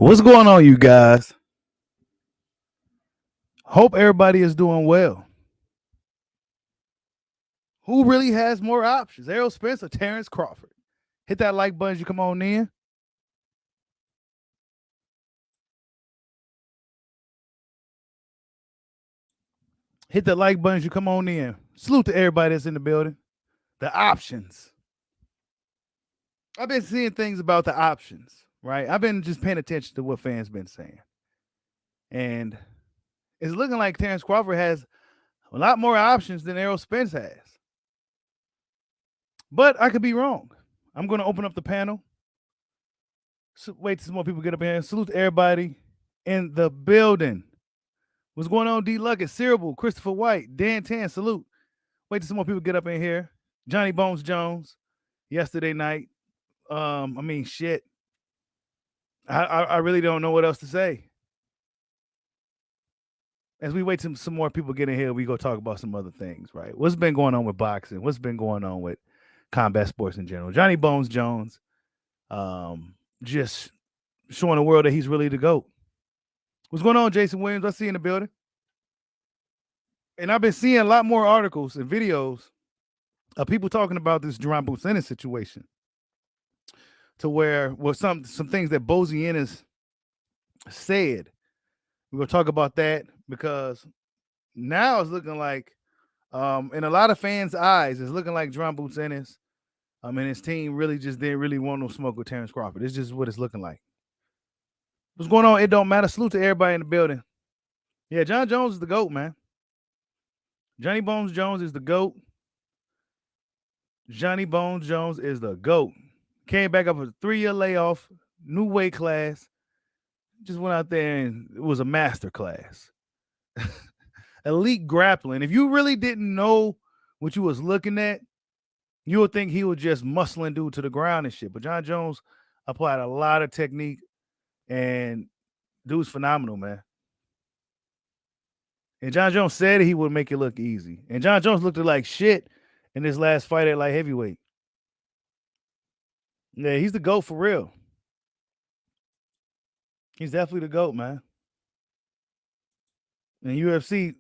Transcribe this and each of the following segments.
What's going on, you guys? Hope everybody is doing well. Who really has more options, Errol Spence or Terence Crawford? Hit that like button as you come on in. Hit the like button as you come on in. Salute to everybody that's in the building. The options. I've been seeing things about the options, right? I've been just paying attention to what fans been saying. And it's looking like Terence Crawford has a lot more options than Errol Spence has. But I could be wrong. I'm going to open up the panel. So wait till some more people get up here. Salute to everybody in the building. What's going on, D. Luckett, Cerebral, Christopher White, Dan Tan, salute. Wait till some more people get up in here. Johnny Bones Jones, yesterday night. Shit. I really don't know what else to say. As we wait till some more people get in here, we go talk about some other things, right? What's been going on with boxing? What's been going on with combat sports in general? Johnny Bones Jones, just showing the world that he's really the GOAT. What's going on, Jason Williams? I see you in the building. And I've been seeing a lot more articles and videos of people talking about this Jaron Ennis situation, to where some things that Bozy Ennis said. We're gonna talk about that because now it's looking like, in a lot of fans' eyes, it's looking like Jaron Ennis, and his team really just didn't really want no smoke with Terence Crawford. It's just what it's looking like. What's going on? It don't matter. Salute to everybody in the building. Yeah, John Jones is the GOAT, man. Johnny Bones Jones is the GOAT. Johnny Bones Jones is the GOAT. Came back up with a 3-year layoff, new weight class. Just went out there and it was a master class. Elite grappling. If you really didn't know what you was looking at, you would think he was just muscling dude to the ground and shit. But John Jones applied a lot of technique, and dude's phenomenal, man. And John Jones said he would make it look easy. And John Jones looked like shit in his last fight at light heavyweight. Yeah, he's the GOAT for real. He's definitely the GOAT, man. And UFC,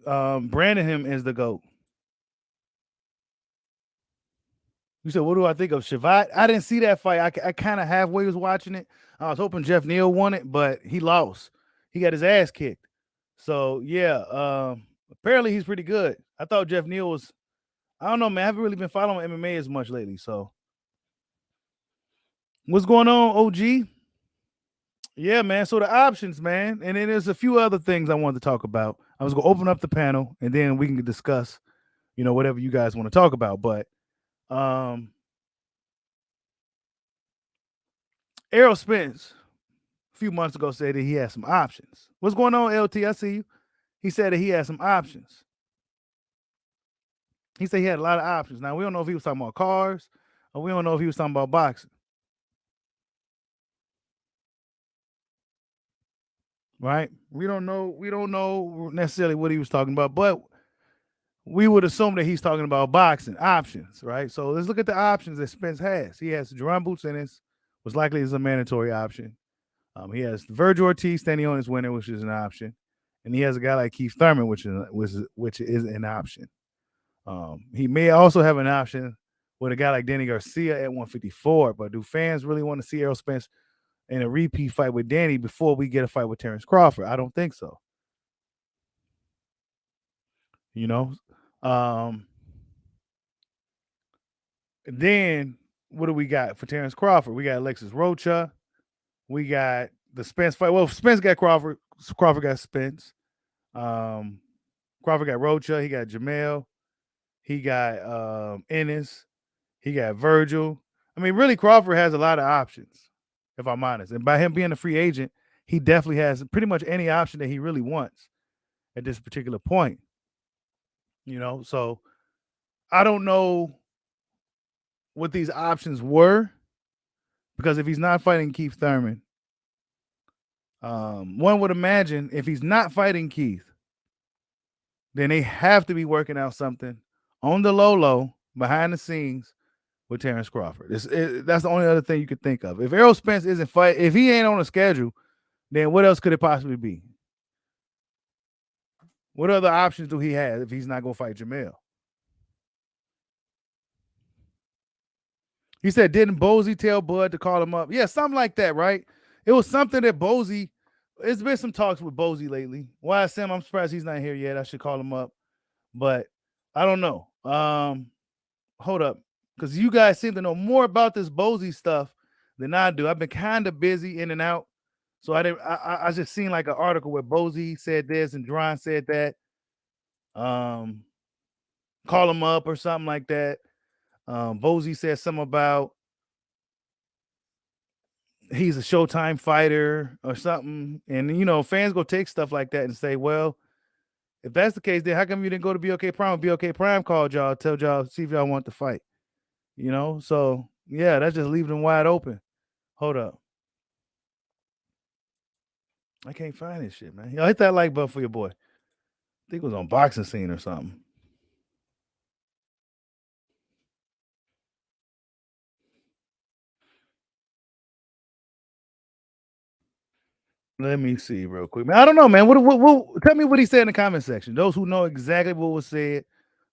branding him as the GOAT. You said, what do I think of Shavkat? I didn't see that fight. I kind of halfway was watching it. I was hoping Jeff Neal won it, but he lost. He got his ass kicked. So, yeah, apparently he's pretty good. I thought Jeff Neal was, I don't know, man. I haven't really been following MMA as much lately. So, what's going on, OG? Yeah, man. So the options, man. And then there's a few other things I wanted to talk about. I was going to open up the panel, and then we can discuss, whatever you guys want to talk about. But Errol Spence a few months ago said that he had some options. What's going on, LT? I see you. He said that he had some options. He said he had a lot of options. Now, we don't know if he was talking about cars, or we don't know if he was talking about boxing. Right? We don't know necessarily what he was talking about, but we would assume that he's talking about boxing options, right? So let's look at the options that Spence has. He has Jaron Ennis, was likely as a mandatory option. He has Virgil Ortiz standing on his winner, which is an option, and he has a guy like Keith Thurman, which is an option. He may also have an option with a guy like Danny Garcia at 154. But do fans really want to see Errol Spence in a repeat fight with Danny before we get a fight with Terence Crawford? I don't think so. Then what do we got for Terence Crawford? We got Alexis Rocha. We got the Spence fight. Well, Spence got Crawford. Crawford got Spence. Crawford got Rocha. He got Jamel. He got Ennis. He got Virgil. I mean, really, Crawford has a lot of options, if I'm honest. And by him being a free agent, he definitely has pretty much any option that he really wants at this particular point. So I don't know what these options were, because if he's not fighting Keith Thurman, one would imagine if he's not fighting Keith, then they have to be working out something on the low, behind the scenes with Terence Crawford. That's the only other thing you could think of. If Errol Spence isn't fighting, if he ain't on a schedule then what else could it possibly be? What other options do he have if he's not gonna fight Jamel? He said, didn't Bozy tell Bud to call him up? Yeah, something like that, right? It was something that Bozy. It's been some talks with Bozy lately. YSM, I'm surprised he's not here yet. I should call him up, but I don't know. Hold up, because you guys seem to know more about this Bozy stuff than I do. I've been kind of busy in and out, so I didn't. I just seen like an article where Bozy said this and Dron said that. Call him up or something like that. Bozy said something about he's a Showtime fighter or something. And, you know, fans go take stuff like that and say, well, if that's the case, then how come you didn't go to BOK Prime? BOK Prime called y'all, tell y'all, see if y'all want to fight. You know? So, yeah, that's just leaving them wide open. Hold up. I can't find this shit, man. Y'all hit that like button for your boy. I think it was on Boxing Scene or something. Let me see real quick, man. I don't know, man. What tell me what he said in the comment section. Those who know exactly what was said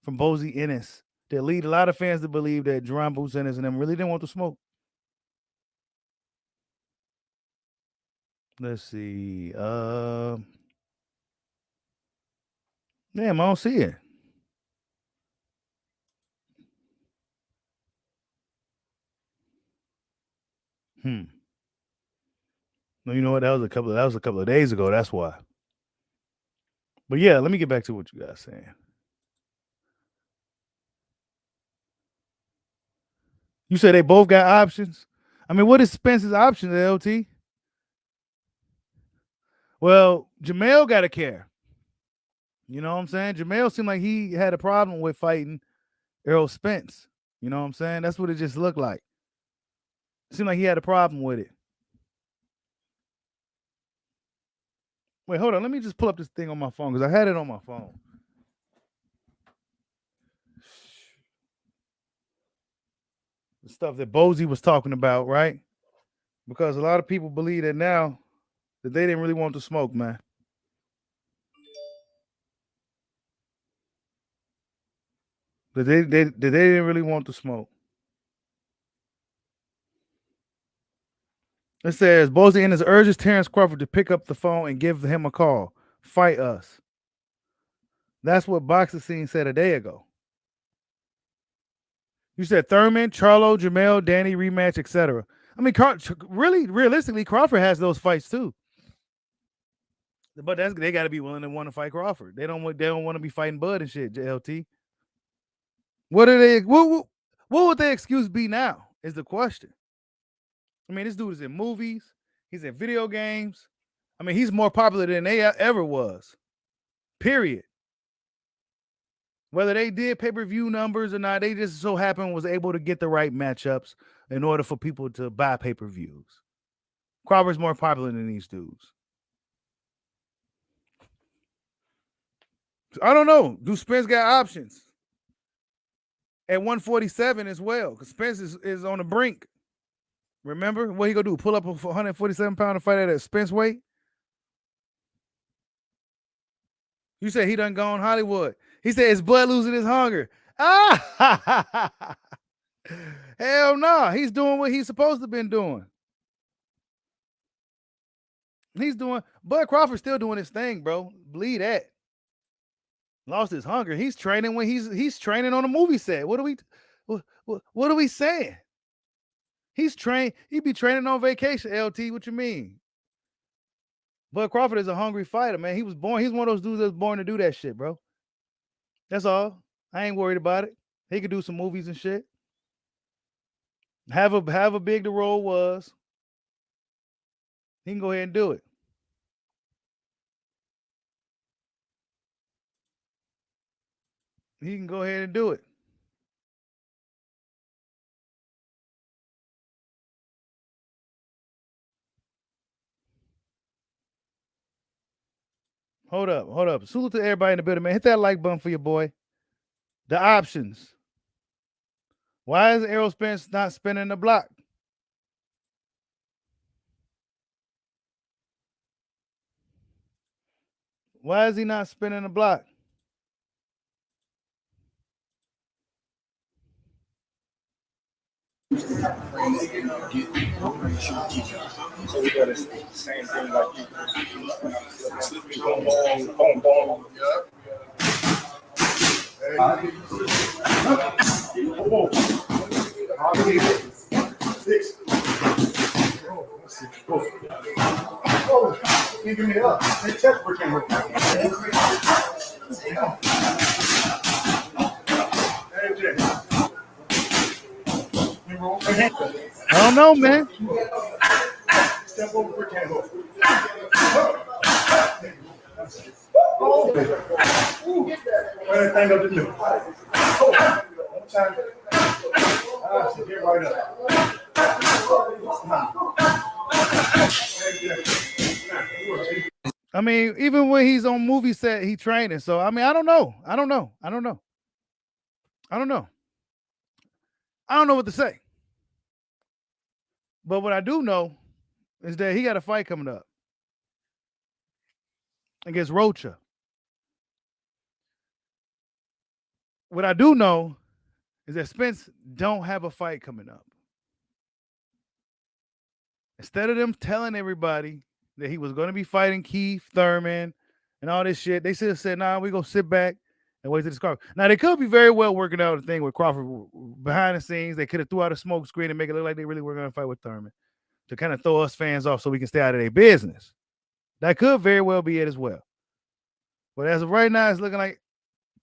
from Jaron Ennis that lead a lot of fans to believe that Jaron Ennis and them really didn't want to smoke. Let's see. Damn, I don't see it. No, you know what? That was a couple of days ago. That's why. But yeah, let me get back to what you guys saying. You said they both got options. I mean, what is Spence's options, LT? Well, Jamel got to care. You know what I'm saying? Jamel seemed like he had a problem with fighting Errol Spence. You know what I'm saying? That's what it just looked like. It seemed like he had a problem with it. Wait, hold on. Let me just pull up this thing on my phone because I had it on my phone. The stuff that Bozy was talking about, right? Because a lot of people believe that now that they didn't really want to smoke, man. That they didn't really want to smoke. It says Bozy Ennis urges Terence Crawford to pick up the phone and give him a call. Fight us. That's what Boxing Scene said a day ago. You said Thurman, Charlo, Jamel, Danny rematch, etc. I mean, really, realistically, Crawford has those fights too. But they got to be willing to want to fight Crawford. They don't want to be fighting Bud and shit. JLT. What are they? What would their excuse be now? Is the question. I mean, this dude is in movies. He's in video games. I mean, he's more popular than they ever was. Period. Whether they did pay-per-view numbers or not, they just so happened was able to get the right matchups in order for people to buy pay-per-views. Crawford's more popular than these dudes. I don't know. Do Spence got options at 147 as well? Because Spence is on the brink. Remember what he gonna do? Pull up a 147-pounder fight at a Spence weight? You said he done gone Hollywood. He said his blood losing his hunger. Ah, hell no! Nah. He's doing what he's supposed to have been doing. He's doing. Bud Crawford's still doing his thing, bro. Believe that. Lost his hunger. He's training when he's training on a movie set. What are we saying? He's trained. He be training on vacation. LT, what you mean? Bud Crawford is a hungry fighter, man. He was born. He's one of those dudes that's born to do that shit, bro. That's all. I ain't worried about it. He could do some movies and shit. Have a big the role was. He can go ahead and do it. He can go ahead and do it. Hold up. Salute to everybody in the building, man. Hit that like button for your boy. The options. Why is Errol Spence not spinning the block? Why is he not spinning the block? So we got the same thing like you. Boom, boom, boom, boom. Give me up. They check for I don't know, man. Step over for candle. Right thing up to do. One time. Get right up. I mean, even when he's on movie set, he training. So I mean, I don't know. I don't know what to say. But what I do know is that he got a fight coming up against Rocha. What I do know is that Spence don't have a fight coming up. Instead of them telling everybody that he was going to be fighting Keith Thurman and all this shit, they should have said, "Nah, we gonna sit back and wait till this Crawford." Now they could be very well working out a thing with Crawford behind the scenes. They could have threw out a smoke screen and make it look like they really were going to fight with Thurman to kind of throw us fans off so we can stay out of their business. That could very well be it as well. But as of right now, it's looking like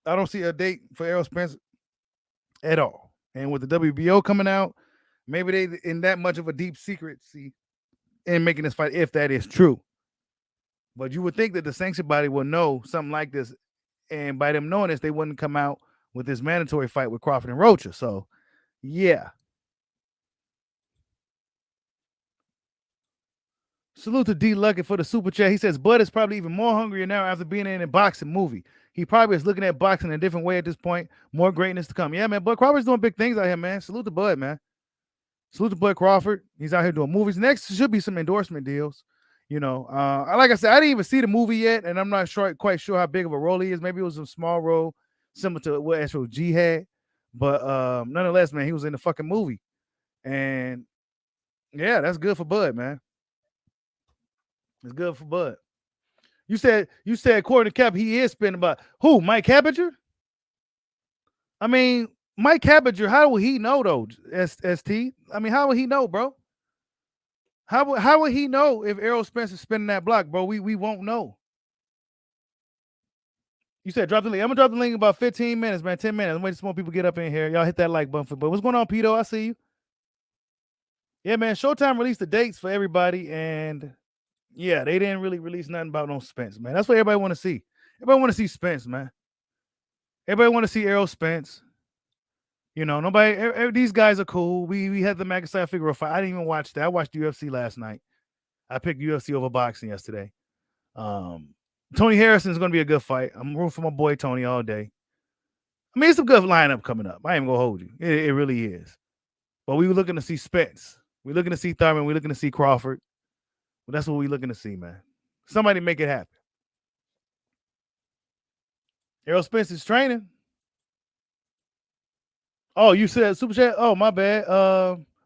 I don't see a date for Errol Spence at all. And with the WBO coming out, maybe they in that much of a deep secrecy in making this fight, if that is true. But you would think that the sanction body will know something like this, and by them knowing this, they wouldn't come out with this mandatory fight with Crawford and Rocha. So, yeah. Salute to D Luckett for the super chat. He says Bud is probably even more hungrier now after being in a boxing movie. He probably is looking at boxing in a different way at this point. More greatness to come. Yeah, man. Bud Crawford's doing big things out here, man. Salute to Bud, man. Salute to Bud Crawford. He's out here doing movies. Next should be some endorsement deals. You know, like I said, I didn't even see the movie yet, and I'm not quite sure how big of a role he is. Maybe it was a small role similar to what SOG had, but nonetheless, man, he was in the fucking movie, and yeah, that's good for Bud, man. It's good for Bud. You said according to Cap, he is spending about who? Mike Habiger? I mean, Mike Habiger, how will he know though? ST? I mean, how will he know, bro? How would he know if Errol Spence is spinning that block, bro? We won't know. You said drop the link. I'm gonna drop the link in about 15 minutes, man. 10 minutes. I'm waiting for more people get up in here. Y'all hit that like button. But what's going on, Pito? I see you. Yeah, man. Showtime released the dates for everybody, and yeah, they didn't really release nothing about no Spence, man. That's what everybody want to see. Everybody want to see Spence, man. Everybody want to see Errol Spence. You know, nobody. These guys are cool. We had the McIntyre figure fight. I didn't even watch that. I watched UFC last night. I picked UFC over boxing yesterday. Tony Harrison is going to be a good fight. I'm rooting for my boy Tony all day. I mean, it's a good lineup coming up. I ain't gonna hold you. It really is. But we were looking to see Spence. We're looking to see Thurman. We're looking to see Crawford. But that's what we're looking to see, man. Somebody make it happen. Errol Spence is training. Oh, you said super chat? Oh, my bad.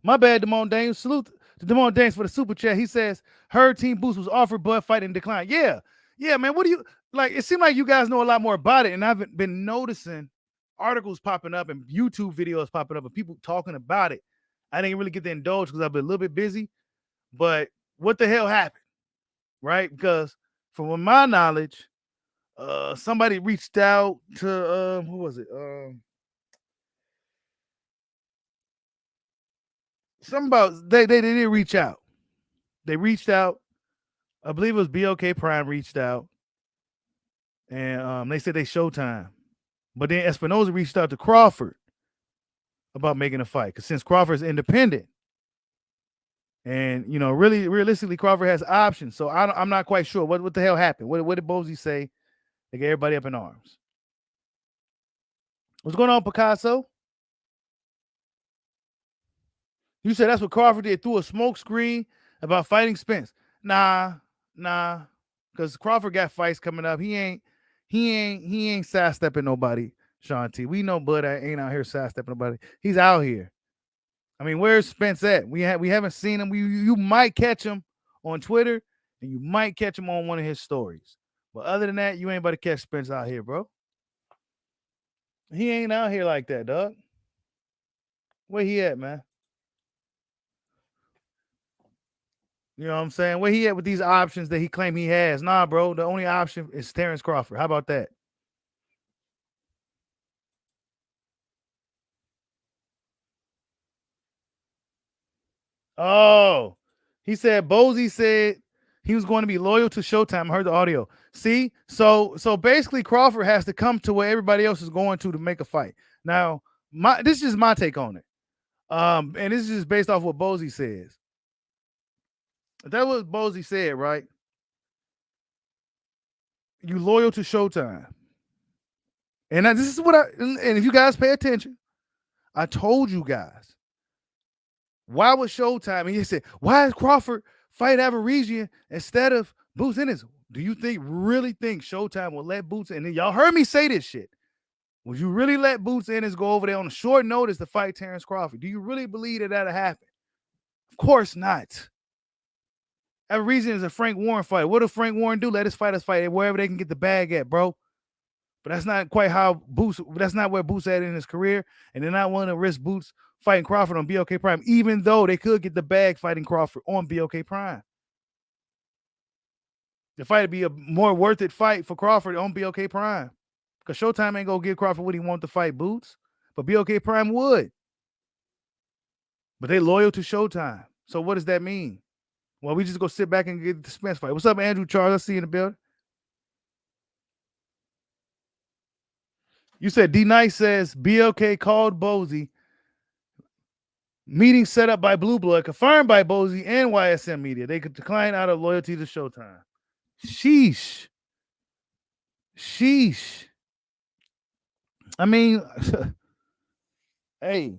My bad, Damone Daniels. Salute to Damone Daniels for the super chat. He says her team boost was offered, but fight and decline. Yeah, man. What do you like? It seemed like you guys know a lot more about it, and I've been noticing articles popping up and YouTube videos popping up and people talking about it. I didn't really get to indulge because I've been a little bit busy. But what the hell happened, right? Because from my knowledge, somebody reached out to who was it? Something about they did reach out. They reached out. I believe it was BOK Prime reached out, and they said they Showtime. But then Espinoza reached out to Crawford about making a fight because since Crawford's independent, and you know, really realistically, Crawford has options. So I'm not quite sure what the hell happened. What did Bozy say? They get everybody up in arms. What's going on, Picasso? You said that's what Crawford did, threw a smoke screen about fighting Spence. Nah. because Crawford got fights coming up. He ain't sidestepping nobody. Sean T. We know Bud ain't out here sidestepping nobody. He's out here. I mean, where's Spence at? We haven't seen him. You might catch him on Twitter, and you might catch him on one of his stories. But other than that, you ain't about to catch Spence out here, bro. He ain't out here like that, dog. Where he at, man? You know what I'm saying? Where he at with these options that he claim he has? Nah, bro. The only option is Terence Crawford. How about that? Oh, he said Bozy said he was going to be loyal to Showtime. I heard the audio. See, so basically Crawford has to come to where everybody else is going to make a fight. Now, this is my take on it. And this is just based off what Bozy says. That was Bozy said, right? You loyal to Showtime. And this is what and if you guys pay attention, I told you guys. Why was Showtime? And he said, why is Crawford fight Avaresian instead of Boots Ennis? Do you really think Showtime will let Boots, and y'all heard me say this shit. Would you really let Boots Ennis go over there on a short notice to fight Terence Crawford? Do you really believe that that'll happen? Of course not. Avaresian is a Frank Warren fight. What does Frank Warren do? Let his fighters fight wherever they can get the bag at, bro. But that's not quite how Boots, that's not where Boots at in his career. And they're not willing to risk Boots fighting Crawford on BOK Prime, even though they could get the bag fighting Crawford on BOK Prime. The fight would be a more worth it fight for Crawford on BOK Prime. Because Showtime ain't going to give Crawford what he wants to fight Boots. But BOK Prime would. But they loyal to Showtime. So what does that mean? Well, we just go sit back and get the Spence fight. What's up, Andrew Charles? I see you in the building. You said D Nice says BLK called Bozy. Meeting set up by Blue Blood, confirmed by Bozy and YSM Media. They could decline out of loyalty to Showtime. Sheesh. I mean, hey.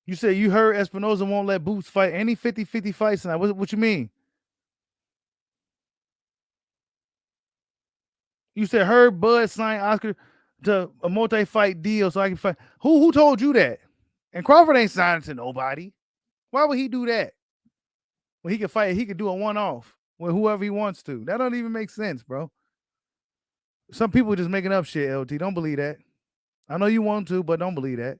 You said you heard Espinoza won't let Boots fight any 50-50 fights tonight. What you mean? You said heard Bud sign Oscar to a multi-fight deal so I can fight. Who told you that? And Crawford ain't signing to nobody. Why would he do that? When he could fight, he could do a one-off with whoever he wants to. That don't even make sense, bro. Some people are just making up shit, LT. Don't believe that. I know you want to, but don't believe that.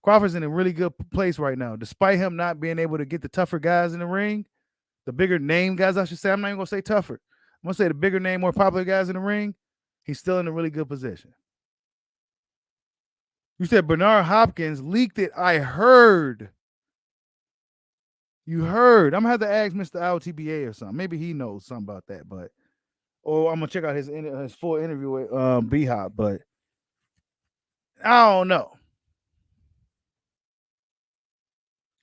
Crawford's in a really good place right now. Despite him not being able to get the tougher guys in the ring, the bigger name guys, I should say. I'm not even going to say tougher. I'm going to say the bigger name, more popular guys in the ring. He's still in a really good position. You said Bernard Hopkins leaked it. I heard. You heard. I'm going to have to ask Mr. LTBA or something. Maybe he knows something about that, but or I'm going to check out his full interview with B-Hop, but I don't know.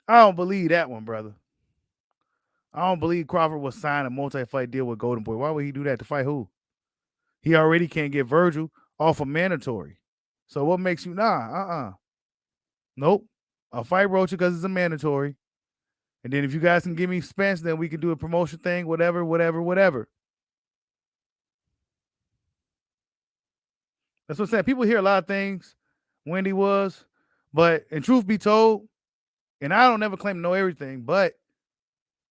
I don't believe that one, brother. I don't believe Crawford will sign a multi-fight deal with Golden Boy. Why would he do that? To fight who? He already can't get Virgil off of mandatory. So what makes you Nope. I'll fight Rocha because it's a mandatory. And then if you guys can give me Spence, then we can do a promotion thing, whatever. That's what I'm saying. People hear a lot of things. Wendy was, but in truth be told, and I don't never claim to know everything, but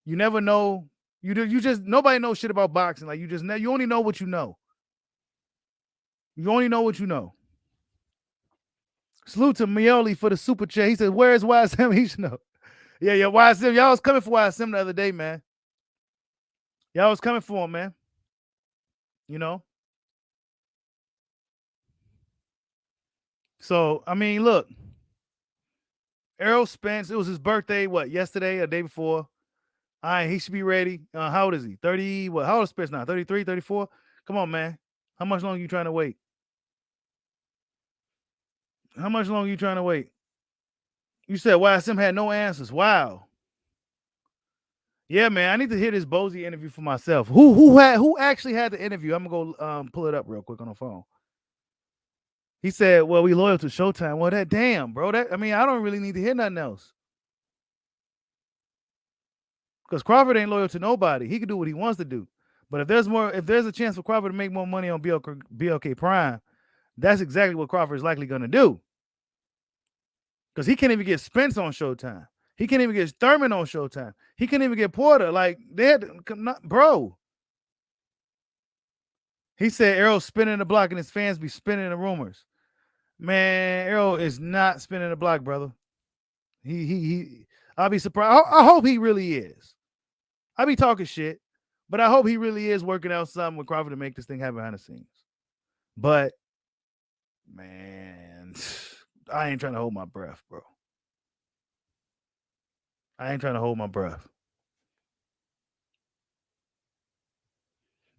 you never know. You just nobody knows shit about boxing. Like you only know what you know. You only know what you know. Salute to Mioli for the super chat. He said, "Where's YSM?" He should know. Yeah, YSM. Y'all was coming for YSM the other day, man. Y'all was coming for him, man. You know. So I mean, look. Errol Spence. It was his birthday. What, yesterday or the day before? All right, he should be ready. How old is he? 30. What? How old is Spence now? 33, 34? Come on, man. How much longer are you trying to wait? How much longer are you trying to wait? You said YSM had no answers. Wow. Yeah, man. I need to hear this Bozy interview for myself. Who actually had the interview? I'm gonna go pull it up real quick on the phone. He said, "Well, we loyal to Showtime." Well, that damn, bro. I don't really need to hear nothing else. Because Crawford ain't loyal to nobody. He can do what he wants to do. But if there's a chance for Crawford to make more money on BLK Prime, that's exactly what Crawford is likely going to do. Because he can't even get Spence on Showtime. He can't even get Thurman on Showtime. He can't even get Porter. Like, they had to, bro. He said Errol spinning the block and his fans be spinning the rumors. Man, Errol is not spinning the block, brother. I'll be surprised. I hope he really is. I be talking shit, but I hope he really is working out something with Crawford to make this thing happen behind the scenes. But, man, I ain't trying to hold my breath, bro. I ain't trying to hold my breath.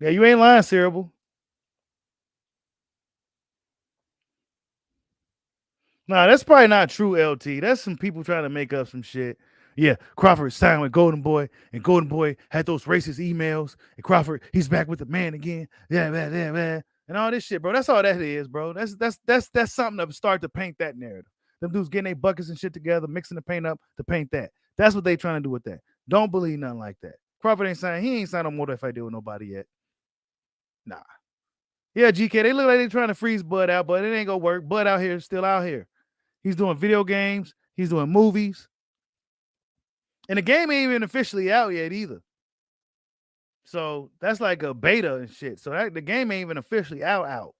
Yeah, you ain't lying, Cerebral. Nah, that's probably not true, LT. That's some people trying to make up some shit. Yeah, Crawford signed with Golden Boy, and Golden Boy had those racist emails, and Crawford, he's back with the man again. Yeah, and all this shit, bro. That's all that is, bro. That's something to start to paint that narrative. Them dudes getting their buckets and shit together, mixing the paint up to paint that. That's what they trying to do with that. Don't believe nothing like that. Crawford ain't signed. He ain't signed no more if I deal with nobody yet. Nah. Yeah, GK, they look like they trying to freeze Bud out, but it ain't gonna work. Bud out here, still out here. He's doing video games. He's doing movies. And the game ain't even officially out yet either. So that's like a beta and shit. So the game ain't even officially out.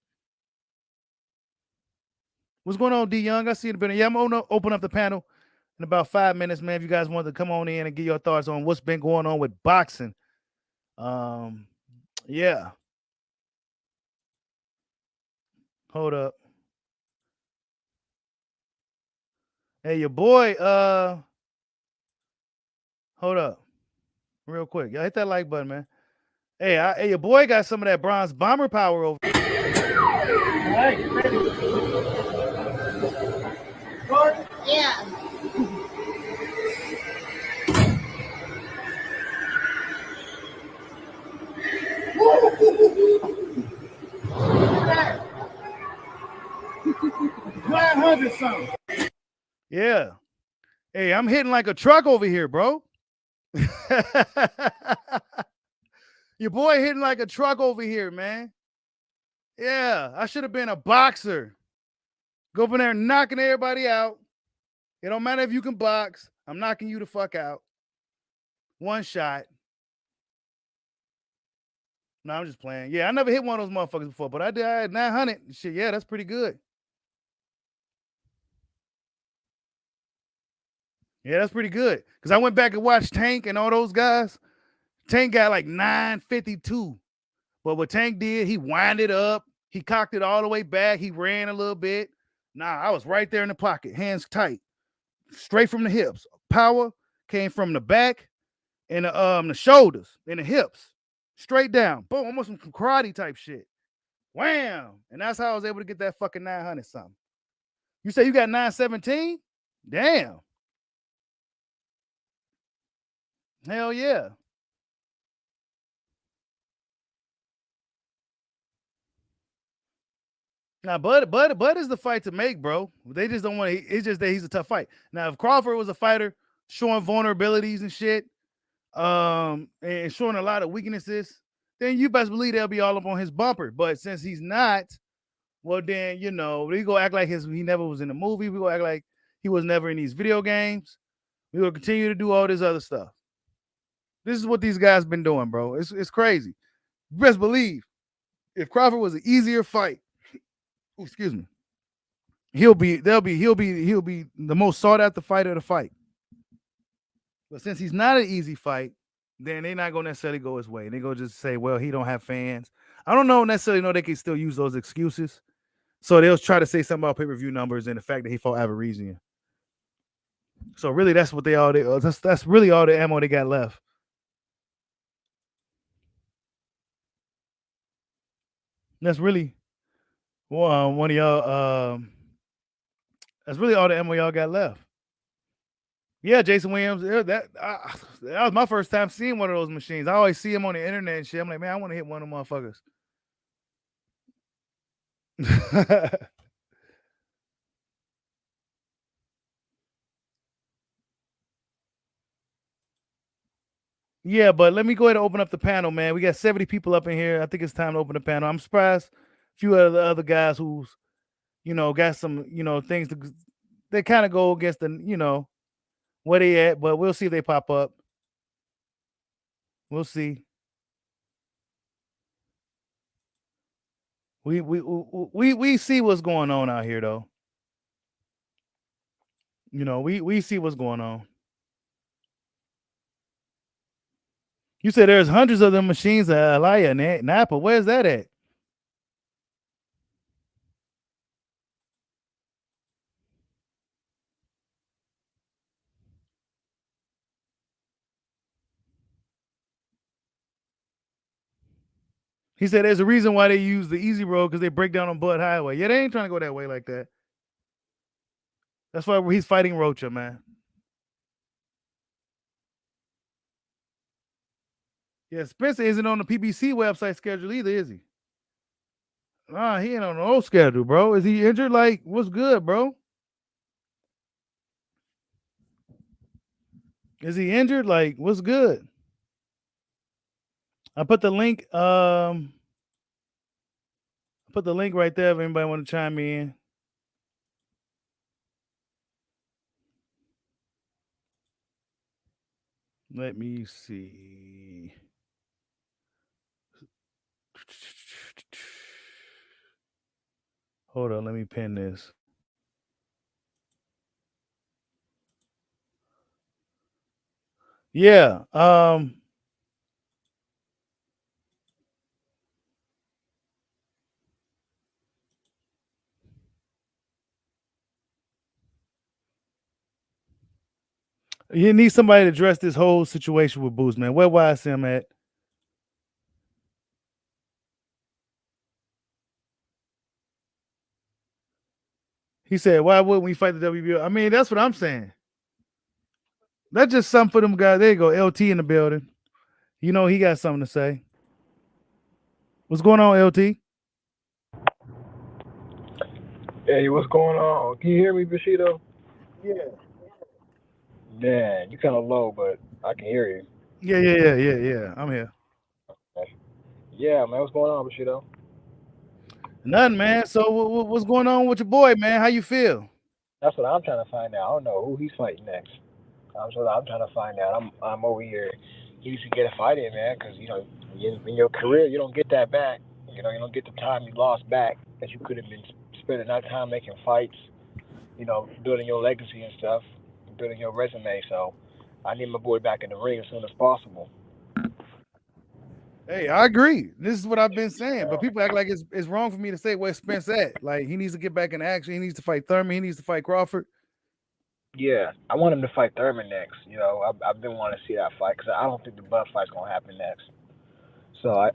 What's going on, D Young? I see it. Yeah, I'm gonna open up the panel in about 5 minutes, man. If you guys want to come on in and get your thoughts on what's been going on with boxing. Yeah. Hold up. Hey, your boy, hold up. Real quick. Y'all hit that like button, man. Hey, your boy got some of that bronze bomber power over. Hey, ready? Yeah. Something. Yeah. Hey, I'm hitting like a truck over here, bro. Your boy hitting like a truck over here, man. Yeah, I should have been a boxer. Go up in there knocking everybody out. It don't matter if you can box. I'm knocking you the fuck out. One shot. No, I'm just playing. Yeah, I never hit one of those motherfuckers before, but I did. I had 900. Shit, yeah, that's pretty good. Yeah, that's pretty good. Because I went back and watched Tank and all those guys. Tank got like 952. But what Tank did, he wound it up. He cocked it all the way back. He ran a little bit. Nah, I was right there in the pocket, hands tight, straight from the hips. Power came from the back and the shoulders and the hips, straight down. Boom, almost some karate type shit. Wham! And that's how I was able to get that fucking 900 something. You say you got 917? Damn. Hell yeah. Now, Bud is the fight to make, bro. They just don't want to. It's just that he's a tough fight. Now, if Crawford was a fighter showing vulnerabilities and shit, and showing a lot of weaknesses, then you best believe they'll be all up on his bumper. But since he's not, well, then we go act like he never was in a movie. We go act like he was never in these video games. We will continue to do all this other stuff. This is what these guys been doing, bro. It's crazy. You best believe if Crawford was an easier fight. Excuse me. He'll be the most sought after fighter of the fight. But since he's not an easy fight, then they're not gonna necessarily go his way. They go just say, well, he don't have fans. I don't necessarily know they can still use those excuses. So they'll try to say something about pay-per-view numbers and the fact that he fought Averizian. So really, that's what that's really all the ammo they got left. That's really one of y'all. That's really all the ammo y'all got left. Yeah, Jason Williams. That was my first time seeing one of those machines. I always see him on the internet and shit. I'm like, man, I want to hit one of them motherfuckers. Yeah, but let me go ahead and open up the panel, man. We got 70 people up in here. I think it's time to open the panel. I'm surprised a few of the other guys who's, got some, things they kind of go against the, where they at, but we'll see if they pop up. We'll see. We see what's going on out here, though. We see what's going on. You said there's hundreds of them machines at Alaya and Napa. Where's that at? He said there's a reason why they use the easy road because they break down on Bud Highway. Yeah, they ain't trying to go that way like that. That's why he's fighting Rocha, man. Yeah, Spencer isn't on the PBC website schedule either, is he? Nah, he ain't on no schedule, bro. Is he injured? Like, what's good, bro? Is he injured? Like, what's good? I put the link. Put the link right there if anybody want to chime in. Let me see. Hold on, let me pin this. Yeah. You need somebody to address this whole situation with Boost, man. Where YSM at? He said, why wouldn't we fight the WBO? I mean, that's what I'm saying. That's just something for them guys. There you go. LT in the building. He got something to say. What's going on, LT? Hey, what's going on? Can you hear me, Bushido? Yeah. Man, you kind of low, but I can hear you. Yeah. I'm here. Yeah, man, what's going on, Bushido? Nothing, man. So what's going on with your boy, man? How you feel? That's what I'm trying to find out. I don't know who he's fighting next. That's what I'm trying to find out. I'm over here. He needs to get a fight in, man, because in your career you don't get that back. You don't get the time you lost back that you could have been spending that time making fights. Building your legacy and stuff, building your resume. So I need my boy back in the ring as soon as possible. Hey, I agree. This is what I've been saying, but people act like it's wrong for me to say where Spence at. Like, he needs to get back in action. He needs to fight Thurman. He needs to fight Crawford. Yeah, I want him to fight Thurman next. I've been wanting to see that fight because I don't think the Bud fight's gonna happen next. So I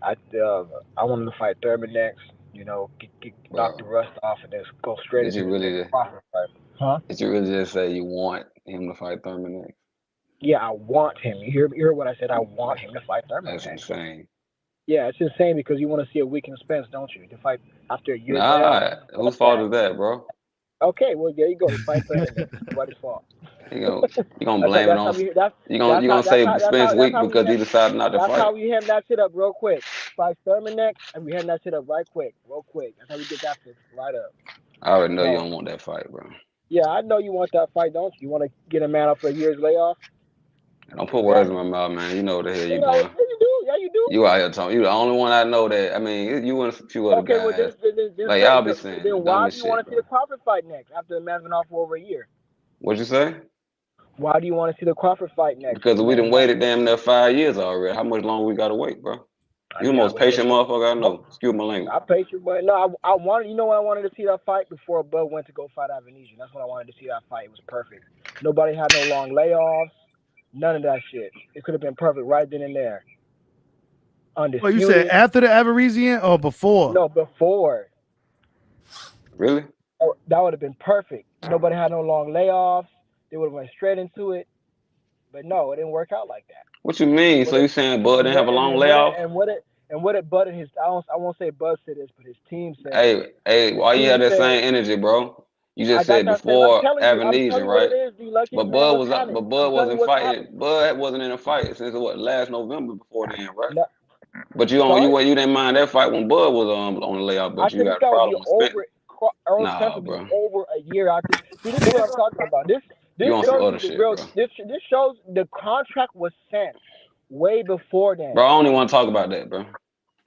want him to fight Thurman next. Knock the rust off and then go straight Did into you the really Crawford fight. Huh? did you really just say you want him to fight Thurman next? Yeah, I want him. You hear what I said? I want him to fight Thurman That's next. insane. Yeah, it's insane because you want to see a weakened Spence, don't you? To fight after a year's layoff. Nah, whose fault is that, bro? Okay, well there you go. He fight Thurman next. Nobody's fault. You gonna blame it on you gonna say Spence weak because he decided not to That's fight. how we hem that shit up real quick. Fight Thurman next, and we hem that shit up real quick. That's how we get that fixed right up. I already know you don't want that fight, bro. Yeah, I know you want that fight, don't you? You want to get a man up for a year's layoff? Don't put words in my mouth, man. You know what the hell you Yeah, doing. you do. You out here talking. You the only one I know that. I mean, you and a few other Okay, well guys. then Like y'all be saying then why dumbest do you shit, want to see bro. the Crawford fight next after the man's been off for over a year? What'd you say? Why do you want to see the Crawford fight next? Because we done waited damn near 5 years already. How much longer we gotta wait, bro? You the most patient motherfucker I know. Excuse my language. I'm patient, but no, I wanted. You know when I wanted to see that fight before Bud went to go fight Avanesian. That's when I wanted to see that fight. It was perfect. Nobody had no long layoffs. None of that shit. It could have been perfect right then and there. Undisputed. Well, you said after the Avaresian or before? No, before. Really? Oh, that would have been perfect. Nobody had no long layoffs. They would have went straight into it. But no, it didn't work out like that. What you mean? So you saying Bud didn't have a long layoff? And what did Bud and his I won't say Bud said this, but his team said. Hey, why you have that same energy, bro? You just said before having these, right? What it is, D-Lucky, But man, Bud what's was happening? but Bud wasn't what's fighting. happening. Bud wasn't in a fight since what last November before then, right? No, But you didn't mind that fight when Bud was on the layout, but you got a problem with Spence. Errol Spence will be bro. over a year after. See, this is what I'm talking about. This You on some shows other you the shit, real. bro. This shows the contract was sent way before then. Bro, I don't even want to talk about that, bro.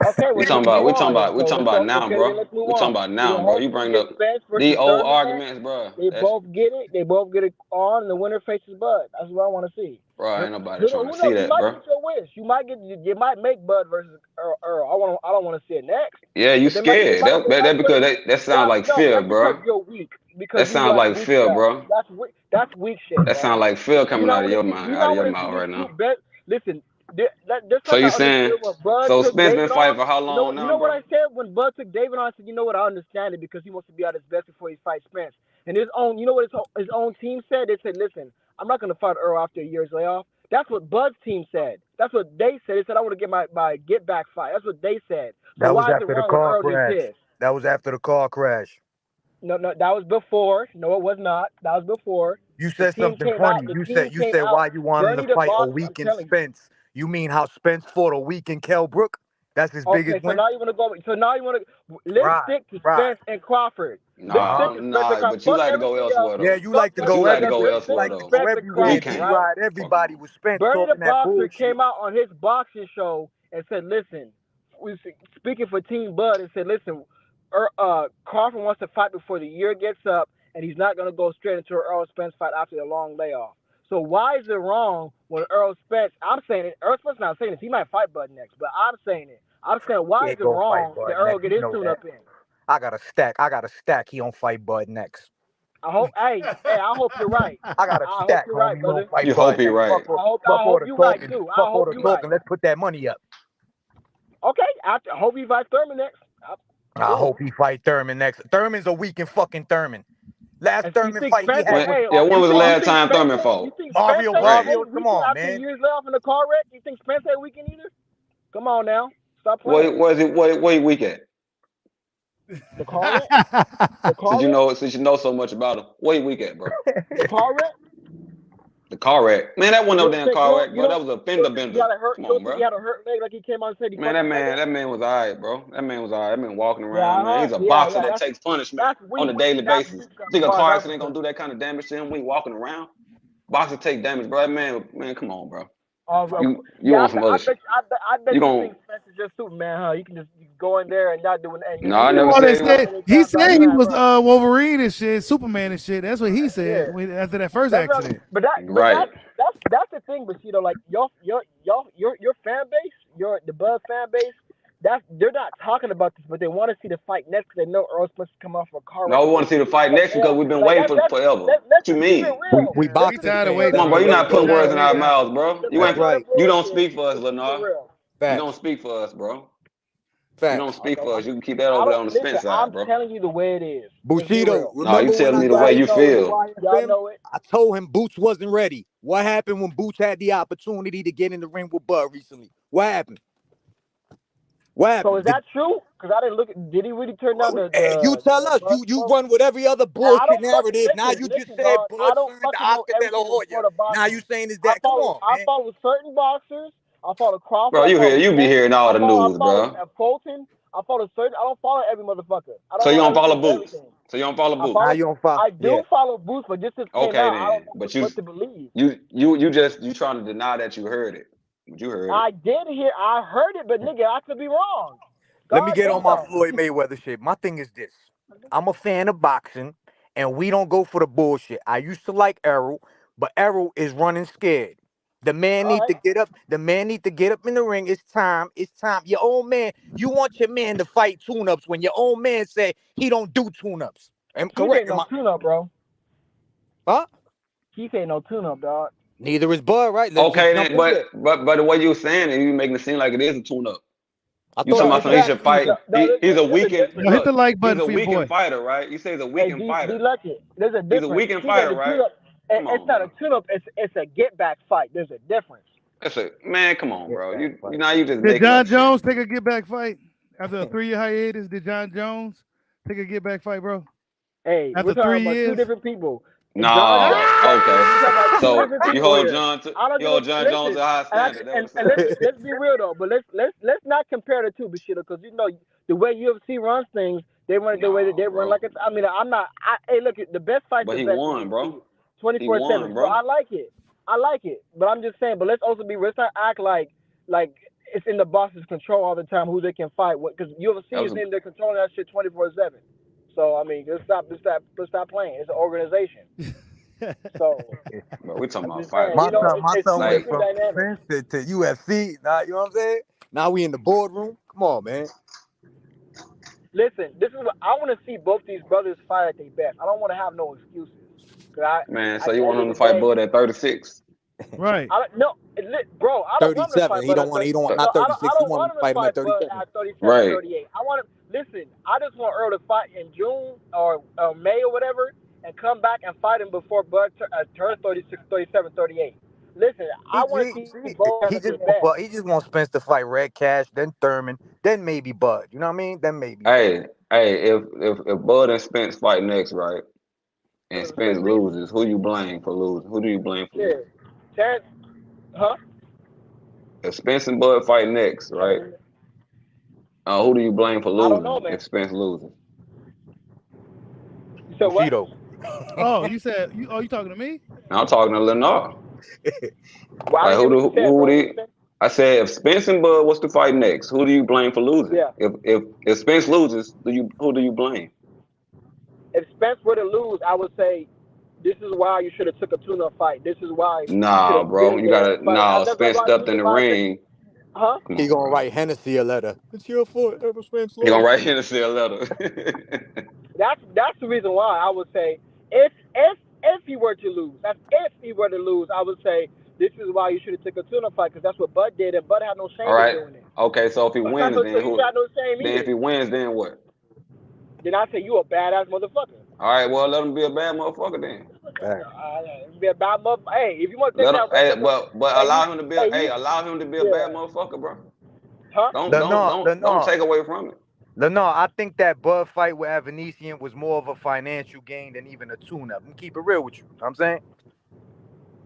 Okay, we talking about now, bro. We talking about now, bro. You bring up these old arguments, bro. They both get it. They both get it on, and the winner faces Bud. That's what I want to see. Bro, ain't nobody trying to see that, bro. You might get your wish. You might make Bud versus Earl. I don't want to see it next. Yeah, you scared. That because that sounds like fear, bro. Because you're weak. That sounds like fear, bro. That's weak shit. That sounds like fear coming out of your mind, out of your mouth right now. Listen. So you saying? So Spence been fighting for how long now? You know what I said when Bud took David on? I said, you know what? I understand it because he wants to be at his best before he fights Spence. And his own, you know what his own team said? They said, listen, I'm not going to fight Earl after a year's layoff. That's what Bud's team said. That's what they said. They said, I want to get my get back fight. That's what they said. So that was after the car crash. That was after the car crash. No, that was before. No, it was not. That was before. You said something funny. You said why you wanted to fight a weekend Spence. You mean how Spence fought a weekend Kell Brook? That's his biggest win. Now you want to go. So now you want to let's stick to Spence and Crawford. But you like to go elsewhere though. Yeah, you like to go elsewhere though. Go everywhere. You ride everybody with Spence. Bernie the talking that boxer bullshit. came out on his boxing show and said, "Listen, we speaking for Team Bud and said, listen, Crawford wants to fight before the year gets up, and he's not going to go straight into an Errol Spence fight after the long layoff. So why is it wrong when Errol Spence? I'm saying it. Errol Spence not saying this. He might fight Bud next, but I'm saying it. I'm saying why is it wrong that Errol get his tune up in? I got a stack. He don't fight Bud next. I hope. Hey, I hope you're right. I got a stack. You're right, brother. You hope you're right. I hope you're right too. I hope you're right. Let's put that money up. Okay. I hope he fights Thurman next. I hope he fight Thurman next. Thurman's a weak and fucking Thurman. Last Thurman fight he had. When was the last time Thurman fought? Mario, come on, man. Years left in the car wreck. You think Spence had weekend either? Come on now, stop playing. What you weak at? The car wreck. Since you know so much about him, what you weak at, bro? The car wreck. The car wreck, man. That wasn't no damn car wreck, bro. That was a fender bender. Come on, bro. He had a hurt leg, like he came out and said. That man was alright, bro. That man was alright. That man walking around, man. He's a boxer that takes punishment on a daily basis. Think a car accident ain't gonna do that kind of damage to him when he walking around? Boxer take damage, bro. That man, come on, bro. You want some other shit? I bet you think Spence is just Superman, huh? You can just go in there and not do anything. No, I never said. He said he was Wolverine and shit, Superman and shit. That's what he said after that first accident. But that's the thing. But you know, like your fan base, the Bud fan base. They're not talking about this, but they want to see the fight next because they know Earl's supposed to come off a car. No, we want to see the fight next because we've been waiting for forever. What you mean? We tired of waiting. Come on, bro. You're not putting words in our mouths, bro. You ain't right. You don't speak for us, Lennar. You don't speak for us, bro. You don't speak for us. You can keep that over there on the Spence side, bro. I'm telling you the way it is. Bushido. No, you telling me the way you feel. Y'all know it. I told him Boots wasn't ready. What happened when Boots had the opportunity to get in the ring with Bud recently? What happened? So is that true? Because I didn't look at. Did he really turn down the you tell us. You run with every other bullshit narrative. Now you just said Bud signed the Oscar De La Hoya. Now you saying is that? Come on, man. I follow certain boxers. I follow Crawford. Bro, you be hearing all the news, bro. Fulton. I follow certain. I don't follow every motherfucker. So you don't follow Boots. So you don't follow Boots. Now you don't follow. I do follow Boots, but just to okay then. I don't know what to believe. You trying to deny that you heard it. You heard it. I did hear. I heard it, but nigga, I could be wrong. Let me get on my Floyd Mayweather shit. My thing is this. I'm a fan of boxing, and we don't go for the bullshit. I used to like Errol, but Errol is running scared. The man needs to get up. The man needs to get up in the ring. It's time. It's time. Your old man, you want your man to fight tune-ups when your old man said he don't do tune-ups. Correct. No tune-up, bro. Huh? He ain't no tune-up, dog. Neither is Bud, right? Okay, then, but the way you're saying it, you making it seem like it is a tune-up. You talking about he should fight? He's a weekend. Hit the like button for your boy. He's a weekend fighter, right? You say he's a weekend fighter. There's a difference. He's a weekend fighter, right? It's not a tune-up. It's a get-back fight. There's a difference. Man, come on, bro. You just. Did John Jones take a get-back fight after a 3-year hiatus? Did John Jones take a get-back fight, bro? Hey, After we're talking 3 about two years? different people. Nah, John bro. Jones. Okay. We're talking about two So different you people hold here. I don't You give a hold John Jones listen. a high And, I, standard. That what it and sounds like. let's be real though. But let's not compare the two, Bashida, because you know the way UFC runs things, they run it the way that they No, run. bro. Like I mean, I'm not. Hey, look, the best fight's But the he best in won, UFC, bro. He 24/7. won, So bro. I like it. I like it. But I'm just saying. But let's also be. Let's not act like it's in the boss's control all the time who they can fight with, because UFC is in there controlling that shit 24/7. So I mean, let's stop playing. It's an organization. So Bro, we talking I'm about just fight, saying, My you know, bro. son, my it's son two went Like, different from dynamics. Spence to UFC. Now, you know what I'm saying? Now we in the boardroom. Come on, man. Listen, this is what I want to see both these brothers fight at their best. I don't want to have no excuses. Cause man, so at you the want end him of to the fight day, Bud at 36? Right. Bro, I don't want him to 37. fight Bud at 30. He don't want Right. No, not 36. I He don't want him want to him to fight him at fight Bud 37. at 37 or Right. 38. Listen. I just want Earl to fight in June or May or whatever, and come back and fight him before Bud turns 36, 37, 38. Listen, I want to see both He at just their best. wants Spence to fight Red Cash, then Thurman, then maybe Bud. You know what I mean? Then maybe Bud. Hey, if Bud and Spence fight next, right, and Spence Spence beat loses, who you blame for losing? Who do you blame for losing? shit. Terence, huh? If Spence and Bud fight next, right, who do you blame for I don't know, losing man. if Spence loses? You said what? Bushido. Oh, you said you talking to me? I'm talking to Lennar. Well, I Like didn't hear what you said, who bro. do What you you, said? I said if Spence and Bud was to fight next, who do you blame for losing? Yeah. If Spence loses, who do you blame? If Spence were to lose, I would say, this is why you should have took a tune-up fight. This is why you should Nah, have been bro, in you there gotta and fight. nah. Spence stepped This in is the why I said, ring. huh? Come He on, gonna bro. write Hennessy a letter. It's your fault, Errol Spence He gonna lost. write here to say a letter. That's the reason why I would say, if he were to lose, that's if he were to lose, I would say this is why you should have took a tune-up fight, because that's what Bud did, and Bud had no All shame in right. doing it. Okay, so if he He had wins, no, then he who? had no shame Then if either. he wins, then what? Then I say you a badass motherfucker. All right, well, let him be a bad motherfucker then. Be a bad mother. Hey, if you want to take Let him, that risk, that's but hey, allow him to be, you, allow him to be a bad yeah, motherfucker, bro. huh? Don't take away from it. No, I think that Bud fight with Avanesian was more of a financial gain than even a tune-up. I'm keep it real with you. You know what I'm saying?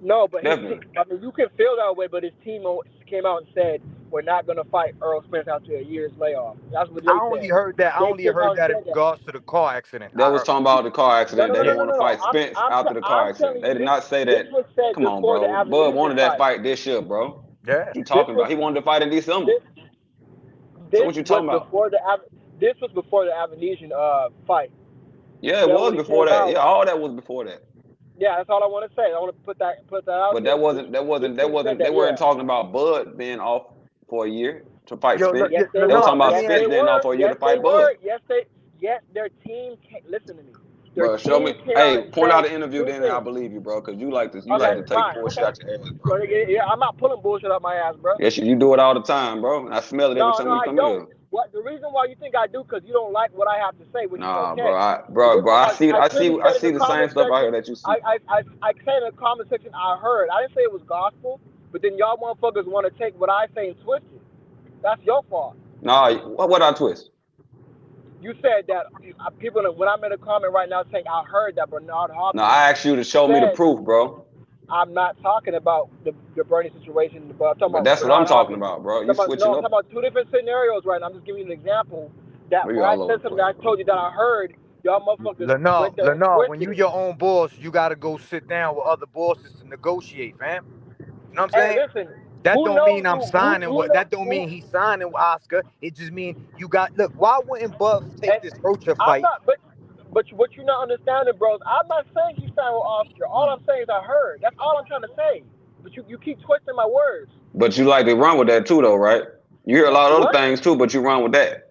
No, but his team, Definitely. I mean, you can feel that way, but his team came out and said, we're not going to fight Errol Spence after a year's layoff. That's what I they only said. heard that. They came out and In said that. regards to the car accident. That was talking about the car No, accident. no, They no, no, didn't no, want no, to no. fight Spence after the car I'm accident. telling They you, did not say this that. was said Come on, before the bro. Bud Avenesian wanted that fight. fight this year, bro. Yeah. What you This talking was about? He wanted to fight in December. this So this what you was talking about? before this was before the Avenesian fight. Yeah, it That was when he before came that. out. Yeah, all that was before that. Yeah, that's all I want to say. I want to put that out But there. that wasn't that This wasn't that was said wasn't they that. weren't Yeah. talking about Bud being off for a year to fight Yo, Spence. Yes, they They were were. talking Lenore, let about Yes, me Spence they ask. being off were. for a year to Yes, they fight Bud. were. Yes, their team. Listen to me. Their Bro, show team me. came out Hey, and point out said the interview two then and I'll things. believe you, bro. Cause you like Okay, to take fine. bullshit Okay. out your ass, So bro. yeah, I'm not pulling bullshit out my ass, bro. Yes, you do it all the time, bro. And I smell it every No, time you I come don't. here. What the reason why you think I do? Because you don't like what I have to say, which is Nah, bro. okay. Bro, I see Clearly said in the the same comment stuff out here section. that you see. I said in the comment section I heard. I didn't say it was gospel, but then y'all motherfuckers want to take what I say and twist it. That's your fault. Nah, what I twist? You said that people, when I'm in a comment right now saying I heard that Bernard No, Hopkins I asked you to show me the said, proof, bro. I'm not talking about the Bernie situation, but I'm talking But about that's what I'm Bernard talking Hopkins. about, bro. You switching I'm up. talking about two different scenarios right now. I'm just giving you an example that Bro, you when I all over said the something place, that I bro. told you that I heard, y'all motherfuckers went there and Lenore, when twisted you it. your own boss, you gotta go sit down with other bosses to negotiate, fam. You know what I'm Hey, saying? listen, That who don't mean knows I'm signing who what. knows That don't who? mean he's signing with Oscar. It just mean you got. Look, why wouldn't Buff take And this Rocha I'm fight? not, but what you're not understanding, bros. I'm not saying he signed with Oscar. All I'm saying is I heard. That's all I'm trying to say. But you keep twisting my words. But you like to run with that too, though, right? You hear a lot of other What? things too, but you run with that.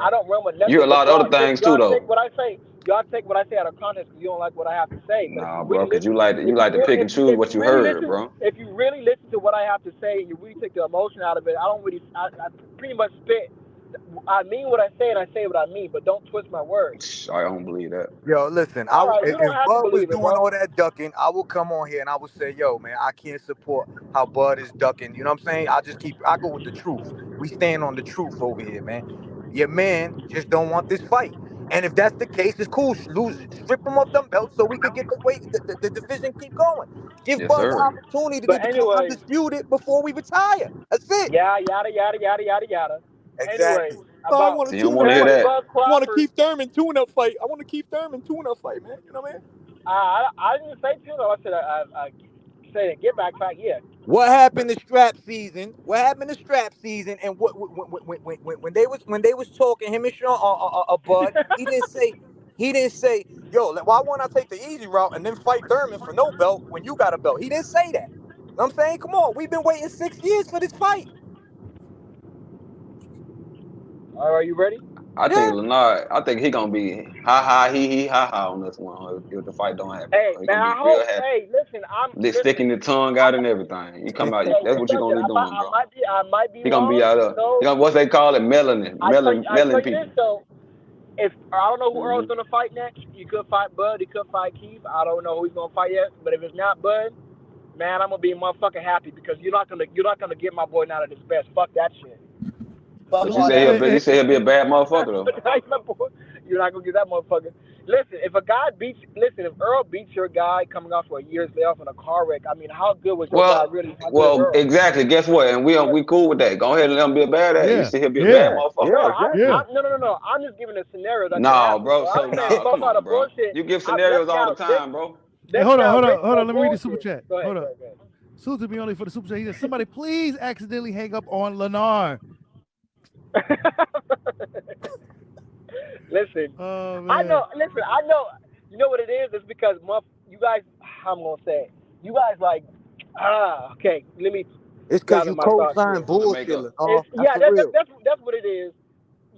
I don't run with You hear nothing, a but lot of other things too, y'all take though. what I say. Y'all take what I say out of context because you don't like what I have to say. But if Nah, you bro, really because listen, you like to pick and choose what you heard, bro. if you really listen to what I have to say, and you really take the emotion out of it, I pretty much spit. I mean what I say, and I say what I mean, but don't twist my words. I don't believe that. Yo, listen. All right, you don't If have to Bud was believe it, doing bro. all that ducking, I will come on here and I would say, yo, man, I can't support how Bud is ducking. You know what I'm saying? I go with the truth. We stand on the truth over here, man. Your man just don't want this fight. And if that's the case, it's cool. Strip him of them belts so we could get the division keep going. Give Yes, Bud the sir. opportunity to But become anyway, undisputed before we retire. That's it. yeah, yada yada yada yada yada. Anyway, Exactly. So I about want a So you don't want to hear tune-up fight. that. Bud I want to Crawford. Keith Thurman tune-up fight. I want to Keith Thurman tune-up fight, man. You know what I mean? I didn't say tune up. I said I said a get back fight. Yeah. What happened to strap season? What happened to strap season? And what when they was talking, him and Sean Bud, he didn't say, yo, why won't I take the easy route and then fight Thurman for no belt when you got a belt? He didn't say that. You know what I'm saying? Come on, we've been waiting 6 years for this fight. All right, are you ready? I Yeah. think Leonard. I think he gonna be ha ha he ha ha on this one if the fight don't happen. Hey Bro. He man, gonna I be real hope. happy. Hey, listen, They sticking the tongue out and everything. You come out. Hey, That's what you listen, gonna be doing, bro. I might be He gonna be wrong. out You there. know, He gonna, what's they call it? Melanin. I tell Melon you this people. though. If I don't know who Earl's Mm-hmm. gonna fight next, he could fight Bud, he could fight Keith. I don't know who he's gonna fight yet. But if it's not Bud, man, I'm gonna be motherfucking happy because you're not gonna get my boy out of this best. Fuck that shit. Fuck But all that. you say he'll be a bad motherfucker though. You're not gonna get that motherfucker. Listen, if Earl beats your guy coming off for a year's layoff in a car wreck, I mean, how good was your guy really? How good is Earl? Exactly. Guess what? And we cool with that. Go ahead and let him be a badass. You see, he'll be a bad motherfucker. No. I'm just giving a scenario that No, bro. so So I'm saying come on, bro. bullshit. You give scenarios all the time, bro. Hey, hold on. Let me read the super chat. Go ahead, hold on. Suits to be only for the super chat. He said, somebody please accidentally hang up on Leonard. Listen, oh, man. I know. You know what it is? It's because you guys. How I'm gonna say it. You guys like. Okay. Let me. It's because you co-sign bullshit. That's what it is.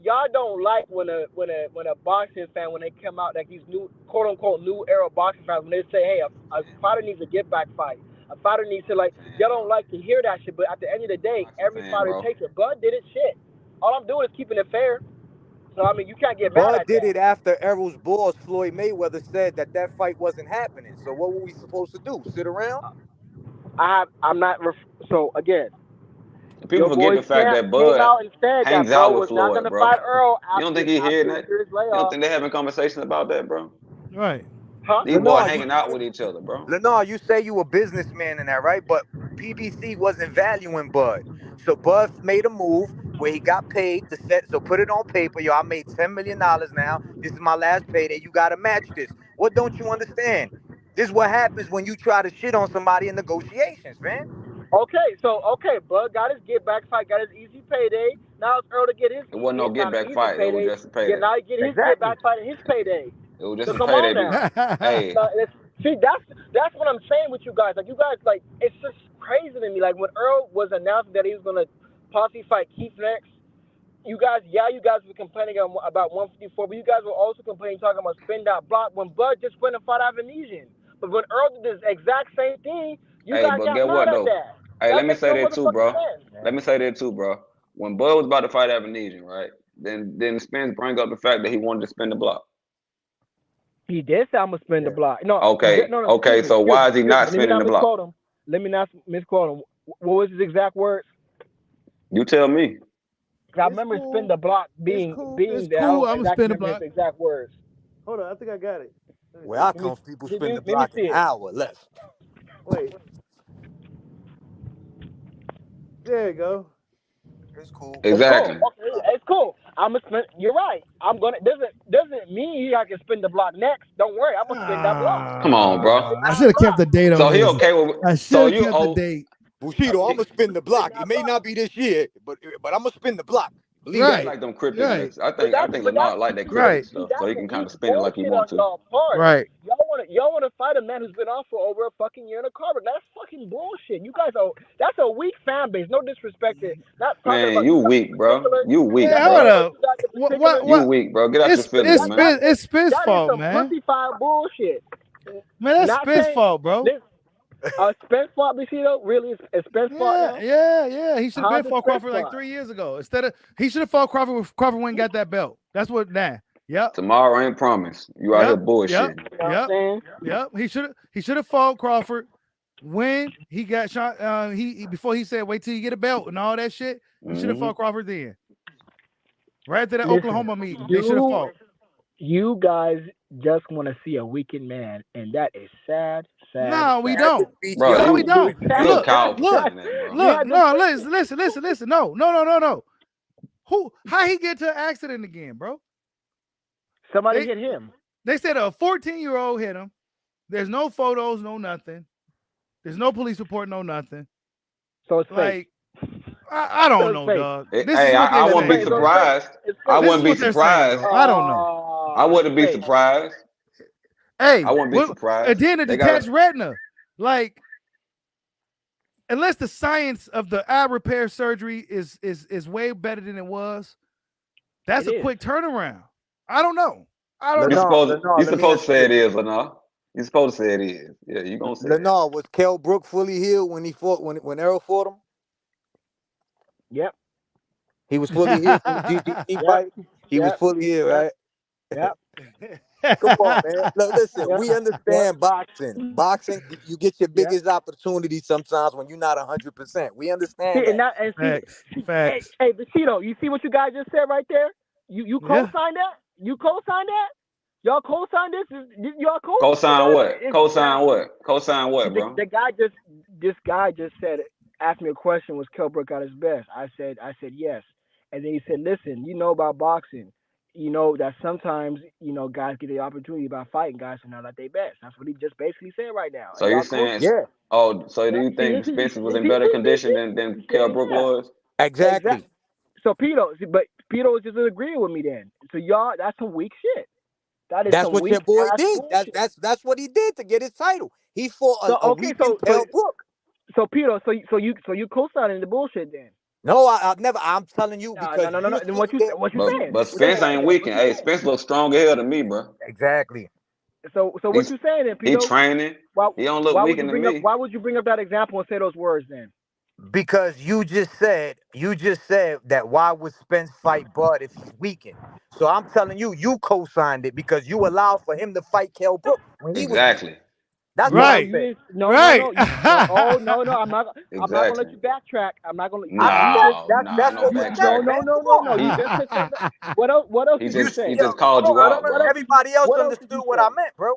Y'all don't like when a boxing fan, when they come out like these new quote unquote new era boxing fans, when they say, hey, a fighter needs a get back fight. A fighter needs to y'all don't like to hear that shit, but at the end of the day, every fighter takes it. Bud did it shit. All I'm doing is keeping it fair. So I mean, you can't get mad at that. Bud did it after Errol's boss Floyd Mayweather said that fight wasn't happening. So what were we supposed to do? Sit around? I'm not. So again, people forget the fact that Bud hangs out with Floyd, bro. You don't think he hearing that? You don't think they having conversations about that, bro? Right. Huh? These boys hanging out with each other, bro. Leonard, you say you a businessman in that, right? But PBC wasn't valuing Bud. So Bud made a move where he got paid to set. So put it on paper. Yo, I made $10 million now. This is my last payday. You got to match this. What don't you understand? This is what happens when you try to shit on somebody in negotiations, man. Okay, Bud got his get back fight, got his easy payday. Now it's Earl to get his. It wasn't no get back fight. It was just a payday. Now he get his get back fight and his payday. It was just so a payday. Hey. See, that's what I'm saying with you guys. Like you guys, like it's just crazy to me. Like when Earl was announcing that he was gonna possibly fight Keith next, you guys were complaining about 154, but you guys were also complaining, talking about spin that block when Bud just went and fought Avenesian. But when Earl did the exact same thing, you guys got mad at that. Hey, let me say that too, bro. Let me say that too, bro. When Bud was about to fight Avenesian, right? Then Spence bring up the fact that he wanted to spin the block. He did say I'm gonna spin the block. No. Okay. So why is he not spinning the block? Let me not misquote him. What was his exact words? You tell me. I remember spin the block being cool. I'm gonna spin the block. His exact words. Hold on, I think I got it. Where I come, people spin the block an hour left. Wait. There you go. It's cool. Exactly. It's cool. I'm gonna spin. You're right. I'm gonna. Doesn't mean I can spin the block next. Don't worry. I'm gonna spin that block. Come on, bro. I should have kept the date on. So he okay with? I should have kept the date. Bushido, I'm gonna spin the block. It may not be this year, but I'm gonna spin the block. Believe right. Like them cryptic. Right. I think Leonard like that cryptic stuff, so he can kind of spin it like he wants to. Right. Y'all want to fight a man who's been off for over a fucking year in a car, but that's fucking bullshit. You guys that's a weak fan base. No disrespect. Man, you weak, bro. You weak, bro. What? You weak, bro. Get out your feelings, man. It's Spence fault, man. Pussy-fied bullshit. Man, that's Spence fault, bro. Spence fought Bushido? Really? Spence fought? Yeah. He should have been fought Crawford like 3 years ago. He should have fought Crawford if Crawford went and got that belt. That's what Yep. Tomorrow ain't promised. You out here bullshit. Yep. He should have fought Crawford when he got shot. Before he said wait till you get a belt and all that shit. He should have fought Crawford then. Right after that Oklahoma meeting, they should have fought. You guys just want to see a weakened man, and that is sad. No, we sad. don't. Bro, No, we don't. you a coward for Look, saying that, bro. look. No, listen. No. How he get to an accident again, bro? Somebody hit him. They said a 14-year-old hit him. There's no photos, no nothing. There's no police report, no nothing. So it's like, I don't know, fake. dog. Hey, I wouldn't be surprised. I wouldn't be surprised. I don't know. I wouldn't be surprised. Hey, I wouldn't be surprised. And then the detached retina, like, unless the science of the eye repair surgery is way better than it was, that's a quick turnaround. I don't know. You're supposed to say it is, Lenore. You're supposed to say it is. Yeah, you gonna say Lenore, was Kell Brook fully healed when he fought when Errol fought him? Yep. He was fully healed from the GGT fight. He was fully healed, right? Yep. Come on, man. Look, listen, we understand boxing. Boxing, you get your biggest opportunity sometimes when you're not 100%. We understand that. Facts. Hey, Bushido, you see what you guys just said right there? You co-signed that? You co-signed that? Y'all co-signed this? Y'all co-sign what? Co-sign what? Co-sign what, bro? This guy just asked me a question. Was Kell Brook at his best? I said yes. And then he said, listen, you know about boxing. You know that sometimes, guys get the opportunity by fighting guys who are not at their best. That's what he just basically said right now. So you're saying, so do you think Spence was in better condition than Kell Brook was? Exactly. So but Pito was just agreeing with me then. So y'all, that's some weak shit. That's what your boy did. That's what he did to get his title. He fought a weakened Kell Brook. So Pito, so you co-signing the bullshit then? No, I've never. I'm telling you because no. Then what you saying? But Spence ain't weakened. Hey, Spence looks stronger here than me, bro. Exactly. So what you saying then, Pito? He training. He don't look weakened to me. Why would you bring up that example and say those words then? Because you just said that why would Spence fight Bud if he's weakened? So I'm telling you, you co-signed it because you allowed for him to fight Kell Brook when he was weak. That's right. No. I'm not gonna let you backtrack. I'm not gonna. That's what you said. No. You just said something. What else did you say? He just called you out, bro. Everybody else understood what I meant, bro.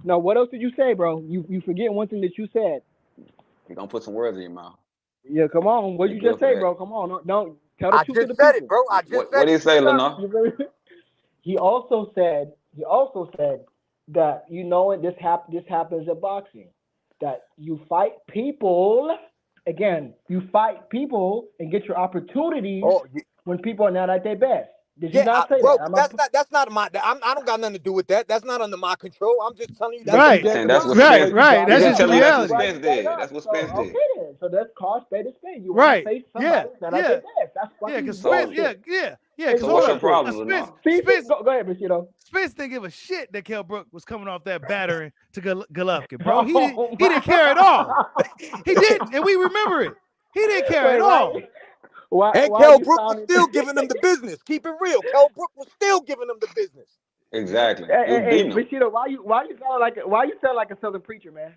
No, what else did you say, bro? You forget one thing that you said. You gonna put some words in your mouth. Yeah, come on. What you just say, bro? Come on. No, tell the truth to the people. I just said it, bro. What did he say, Lenore? He also said that this happens in boxing, that you fight people. Again, you fight people and get your opportunities when people are not at their best. Did you not say that? That's not my. I don't got nothing to do with that. That's not under my control. I'm just telling you. That's what Spence. Right. That's just reality. That's what Spence did. That's what Spence did. Okay, then. So that's call spade a spade. You want to face somebody that's not at their best. That's why. Because Spence. Yeah. So what's your problem, Spence, go ahead, Bushido. Spence didn't give a shit that Kell Brook was coming off that battering to Golovkin, bro. He didn't care at all. He didn't, and we remember it. He didn't care at all. Kell Brook was still giving them the business. Keep it real. Kell Brook was still giving them the business. Exactly. Hey, Bushido, why you sound like a Southern preacher, man?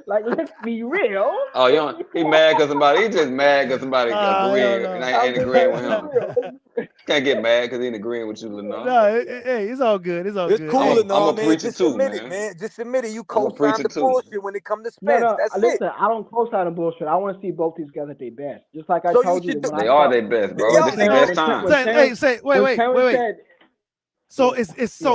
Like, let's be real. Oh, he mad because somebody. He just mad because somebody agreeing and I ain't agreeing with him. Can't get mad because he ain't agreeing with you, Lenore. No, hey, it's all good. It's good. Cool, Lenore, I'm a preacher too, man. Just admit it. You co-sign the bullshit when it comes to Spence. That's listen, I don't co-sign the bullshit. I want to see both these guys at their best. Just like I told you. They are their best, bro. This is the best time. Wait. So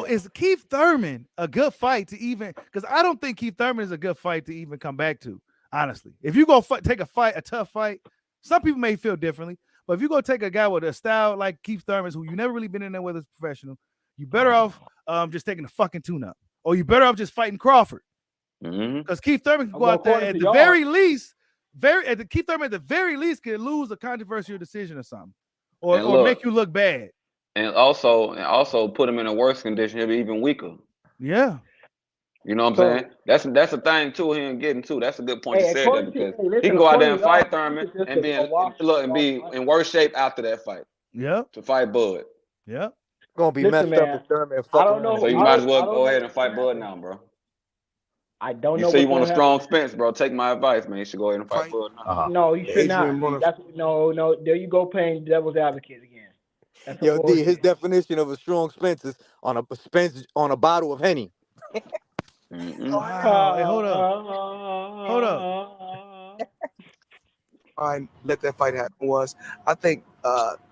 is Keith Thurman a good fight to even? Because I don't think Keith Thurman is a good fight to even come back to. Honestly, if you go take a tough fight, some people may feel differently. But if you go take a guy with a style like Keith Thurman's, who you never really been in there with as a professional, you better off just taking a fucking tune-up, or you better off just fighting Crawford. Because Keith Thurman can go out there at the very least. Keith Thurman at the very least can lose a controversial decision or something, or make you look bad. And also put him in a worse condition. He'll be even weaker. Yeah. You know what I'm saying? That's a thing too. He ain't getting to. That's a good point to say that because he can go out there and fight Thurman and be in worse shape after that fight. Yeah. To fight Bud. Yeah. Gonna be messed up with Thurman. I don't know. So you might as well go ahead and fight Bud now, bro. I don't know. You say you want a strong Spence, bro. Take my advice, man. You should go ahead and fight Bud now. No, you should not. No. There you go, playing devil's advocate again. Yo, D, his definition of a strong Spence is on a bottle of Henny. Wow. Hey, hold up. Hold up. Let that fight happen was, I think,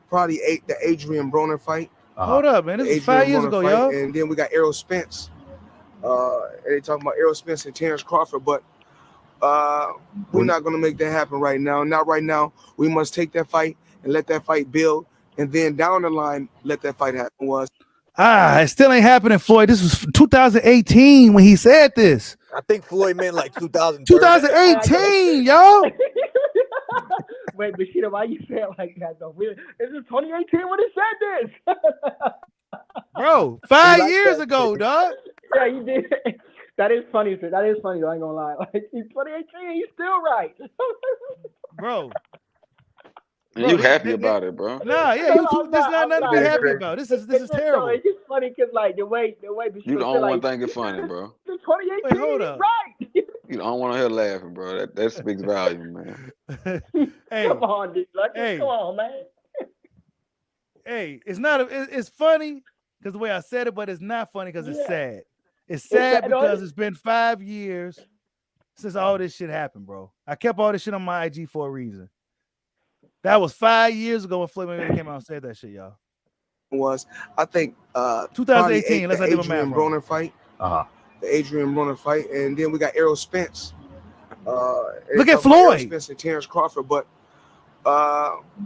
probably the Adrian Broner fight. Hold up, man. This is 5 years ago, y'all. And then we got Errol Spence. And they talking about Errol Spence and Terence Crawford, but we're not going to make that happen right now. Not right now. We must take that fight and let that fight build, and then down the line, let that fight happen was. It still ain't happening, Floyd. This was 2018 when he said this. I think Floyd meant like 2013. 2018, y'all. Wait, Bushido, why you say it like that, though? This is 2018 when he said this. Bro, 5 years ago, dog. Yeah, you did. That is funny, sir. That is funny, though. I ain't gonna lie. Like, in 2018, he's still right. Bro. You happy about it, bro? Nah, yeah, there's not nothing to be happy about. This is terrible. It's just funny because, like, the way You the only one think it's funny, bro. 2018, Wait, hold up. right. You the only one here laughing, bro. That speaks volume, man. Hey, come on, dude. Come on, man. Hey, it's funny because the way I said it, but it's not funny because it's sad. It's sad because it's been 5 years since all this shit happened, bro. I kept all this shit on my IG for a reason. That was 5 years ago when Floyd Mayweather came out and said that shit, y'all. Was, I think, 2018. Let's not do a Adrian math. Broner fight. The Adrian Broner fight, and then we got Errol Spence. Look at Floyd. Errol Spence and Terence Crawford, but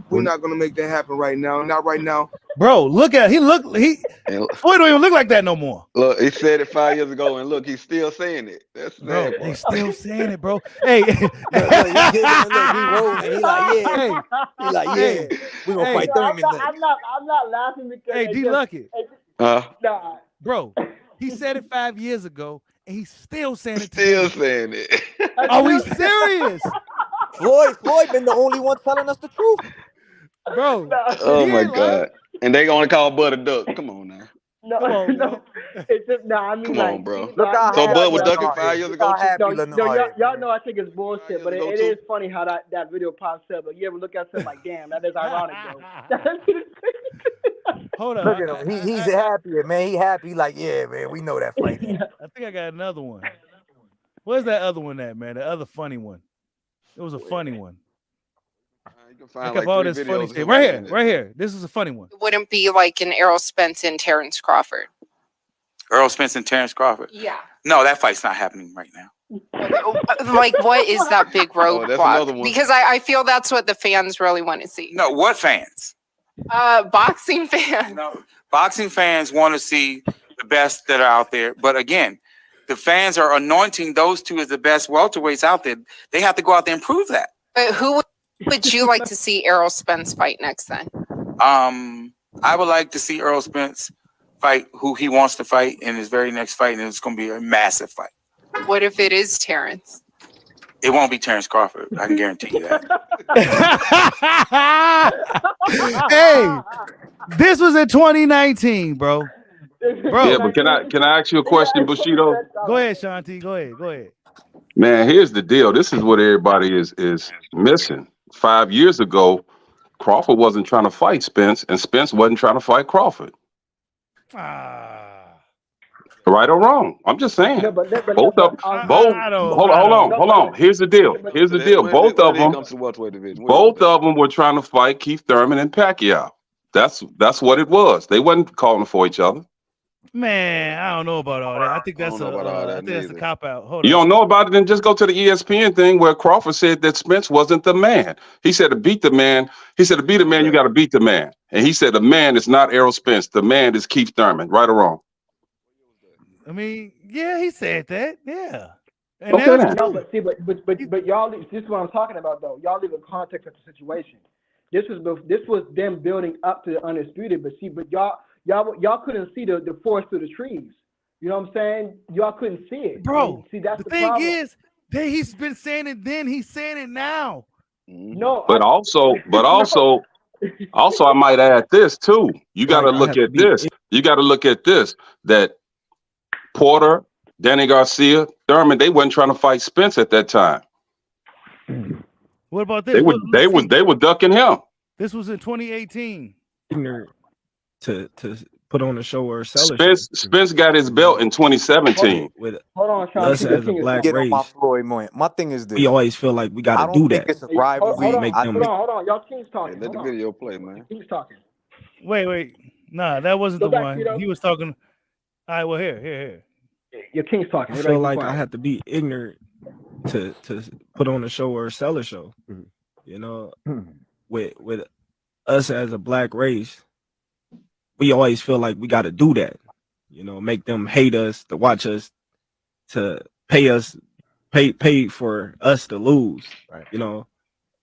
we're not gonna make that happen right now. Not right now. Bro, Floyd don't even look like that no more. Look, he said it 5 years ago, and look, he's still saying it. That's bro. sad, He's still saying it, bro. Hey, he like, yeah, we gonna fight Thurman. I'm not laughing because. Hey, D Lucky. Nah. Bro, he said it 5 years ago, and he's still saying it. Saying it. Are we serious? Floyd been the only one telling us the truth, bro. Oh my God! And they gonna call Bud a duck. Come on now. No. It's just I mean, come like, on, bro. So Bud was ducking 5 years ago. Y'all know I think it's bullshit, but it is funny how that video pops up. But you ever look at something like, damn, that is ironic, though. Hold on. Look at him. He's happier, man. He happy. Like, yeah, man. We know that fight. I think I got another one. Where's that other one at, man? The other funny one. It was a funny one. You can find I kept all this funny shit. Right here. This is a funny one. It wouldn't be like an Errol Spence and Terence Crawford. Errol Spence and Terence Crawford? Yeah. No, that fight's not happening right now. Like, what is that big roadblock? Because I feel that's what the fans really want to see. No, what fans? Boxing fans. No, boxing fans want to see the best that are out there. But again, the fans are anointing those two as the best welterweights out there. They have to go out there and prove that. But who would you like to see Errol Spence fight next then? I would like to see Errol Spence fight who he wants to fight in his very next fight, and it's going to be a massive fight. What if it is Terence? It won't be Terence Crawford. I can guarantee you that. Hey, this was in 2019, bro. Yeah, but can I ask you a question, Bushido? Go ahead, Shanti. Go ahead. Man, here's the deal. This is what everybody is missing. 5 years ago, Crawford wasn't trying to fight Spence, and Spence wasn't trying to fight Crawford. Right or wrong? I'm just saying. Hold on. Here's the deal. Both of them were trying to fight Keith Thurman and Pacquiao. That's what it was. They wasn't calling for each other. Man, I don't know about all that. I think that's a cop out. Hold on. You don't know about it? Then just go to the ESPN thing where Crawford said that Spence wasn't the man. He said to beat the man. He said to beat a man, you got to beat the man. And he said the man is not Errol Spence. The man is Keith Thurman. Right or wrong? I mean, yeah, he said that. Yeah. And but y'all, this is what I'm talking about though. Y'all leave the context of the situation. This was them building up to the undisputed. But y'all couldn't see the forest through the trees. You know what I'm saying? Y'all couldn't see it, bro. See, that's the thing problem. is, he's been saying it then. He's saying it now. No, but also, I might add this too. You got to look at this. You got to look at this. That Porter, Danny Garcia, Thurman, they wasn't trying to fight Spence at that time. What about this? They were ducking him. This was in 2018. to put on a show or sell a show. Spence got his belt in 2017. With Hold on, Sean. us as a black Get on my race, Floyd moment. My thing is this. we always feel like we got I to don't do think that. it's a rivalry. Make them. Hold on. Y'all Kings talking. Let the video play, man. Kings talking. Wait. Nah, that wasn't Go the back, one. Tito. He was talking. All right, well, here. Your King's talking. I feel like I have to be ignorant to put on a show or sell a show. You know, with us as a black race, we always feel like we got to do that. You know, make them hate us, to watch us, to pay for us to lose. Right. You know,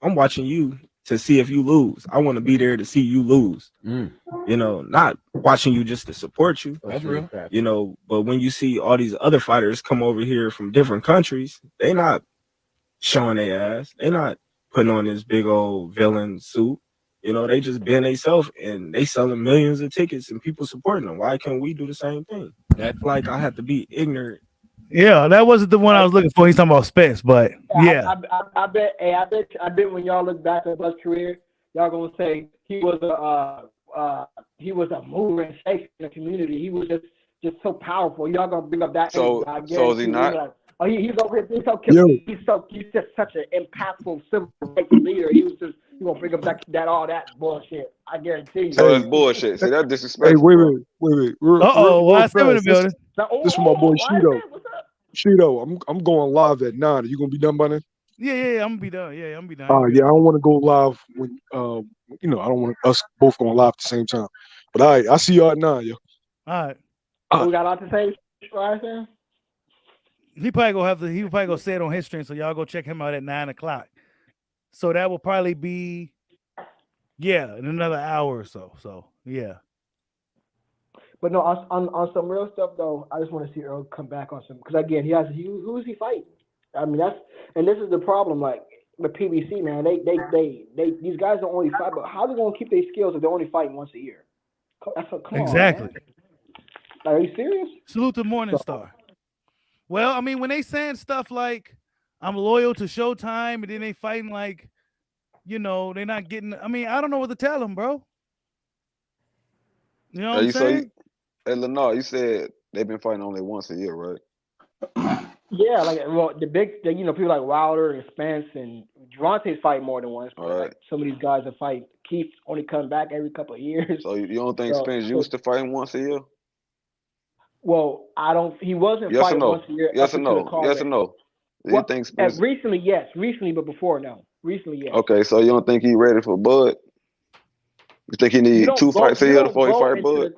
I'm watching you to see if you lose. I want to be there to see you lose. You know, not watching you just to support you. That's real. You know, but when you see all these other fighters come over here from different countries, they not showing their ass. They not putting on this big old villain suit. You know, they just being themselves and they selling millions of tickets and people supporting them. Why can't we do the same thing? That's like I have to be ignorant. Yeah, that wasn't the one I was looking for. He's talking about Spence, but yeah. I bet when y'all look back at Buz's career, y'all gonna say he was a mover and shaker in the community. He was just so powerful. Y'all gonna bring up that. So is he not? Like, oh, he's over here. He's just such an impactful civil rights leader. You gonna bring up that bullshit? I guarantee you. So it's bullshit. See, that's disrespectful. Hey, wait. Why still in the building? This is my boy Shido. Shido, I'm going live at 9. Are you gonna be done by then? Yeah, I'm gonna be done. Yeah, I'm gonna be done. Yeah, I don't want to go live when I don't want us both going live at the same time. But all right, I see y'all at 9, yo. All right. We got a lot to say, right there. He probably gonna say it on his stream, so y'all go check him out at 9:00. So that will probably be in another hour or so. So yeah. But no, on some real stuff though, I just want to see Earl come back on some, because again, who is he fighting? I mean, this is the problem. Like the PBC, man, they these guys don't only fight, but how are they gonna keep their skills if they're only fighting once a year? Come exactly. On, man. Are you serious? Salute to Morningstar. Well, I mean, when they saying stuff like I'm loyal to Showtime, and then they fighting like, they're not getting. I mean, I don't know what to tell them, bro. You know what I'm saying? Hey, Lennar, you said they've been fighting only once a year, right? Yeah, people like Wilder and Spence and Gervonta's fight more than once. But like some of these guys that fight, Keith only coming back every couple of years. So you don't think Spence used to fighting once a year? Well, I don't. He wasn't fighting once a year. Yes or no? Yes or no? Do you think Spence? Recently, yes. Recently, but before, no. Recently, yes. Okay, so you don't think he's ready for Bud? You think he needs 2 fights a year before he fight Bud?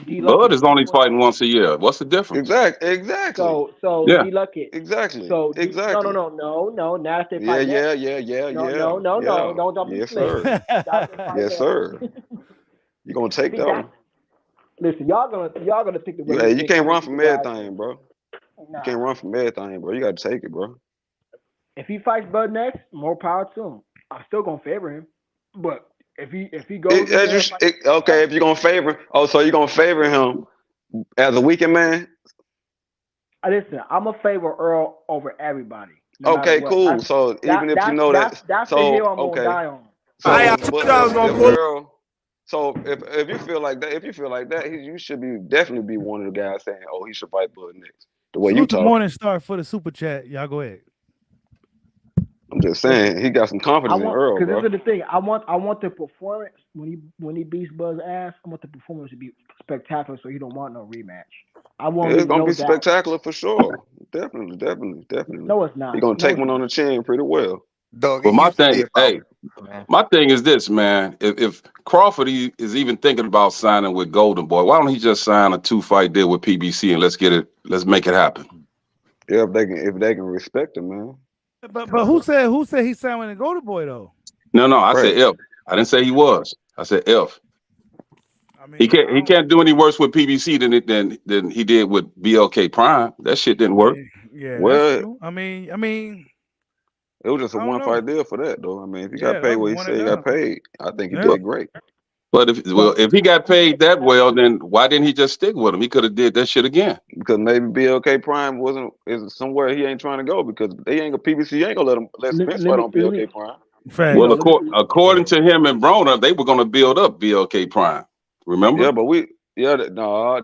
Bud is only fighting once a year. What's the difference? Exactly. So D-Luckett. Exactly. So exactly. No. Now if they fight Yeah. No. Don't jump Yes, sir. Yes, sir. You gonna take that one? Listen, y'all gonna think the way. Hey, you can't run from everything, bro. You can't run from everything, bro. You got to take it, bro. If he fights Bud next, more power to him. I'm still gonna favor him, but if he goes, if you're gonna favor him, so you're gonna favor him as a weekend man. Listen, I'm gonna favor Earl over everybody. Okay, cool. So even if you know that, that's the hill I'm gonna die on. So if you feel like that, you should definitely be one of the guys saying, "Oh, he should fight Bud next." The way you talk. Morningstar for the super chat. Y'all go ahead. I'm just saying he got some confidence in Earl, because bro. this is the thing. I want the performance when he beats Bud's ass. I want the performance to be spectacular, so he don't want no rematch. It's gonna be spectacular for sure. Definitely. No, it's not. He's gonna take one on the chin pretty well. Doug, but my thing is this, man. If Crawford is even thinking about signing with Golden Boy, why don't he just sign a 2-fight deal with PBC and let's make it happen? Yeah, if they can respect him, man. But who said he signed with Golden Boy though? No, I said if. I didn't say he was. I said if. I mean, he can't do any worse with PBC than he did with BLK Prime. That shit didn't work. Yeah. Well, I mean. It was just a 1-fight deal for that, though. I mean, if you got paid what he said you got paid, I think he did great. But if he got paid that well, then why didn't he just stick with him? He could have did that shit again. Because maybe BLK Prime is somewhere he ain't trying to go because PBC ain't gonna let Spence fight on BLK Prime. Well, according to him and Broner, they were gonna build up BLK Prime. Remember? Yeah, but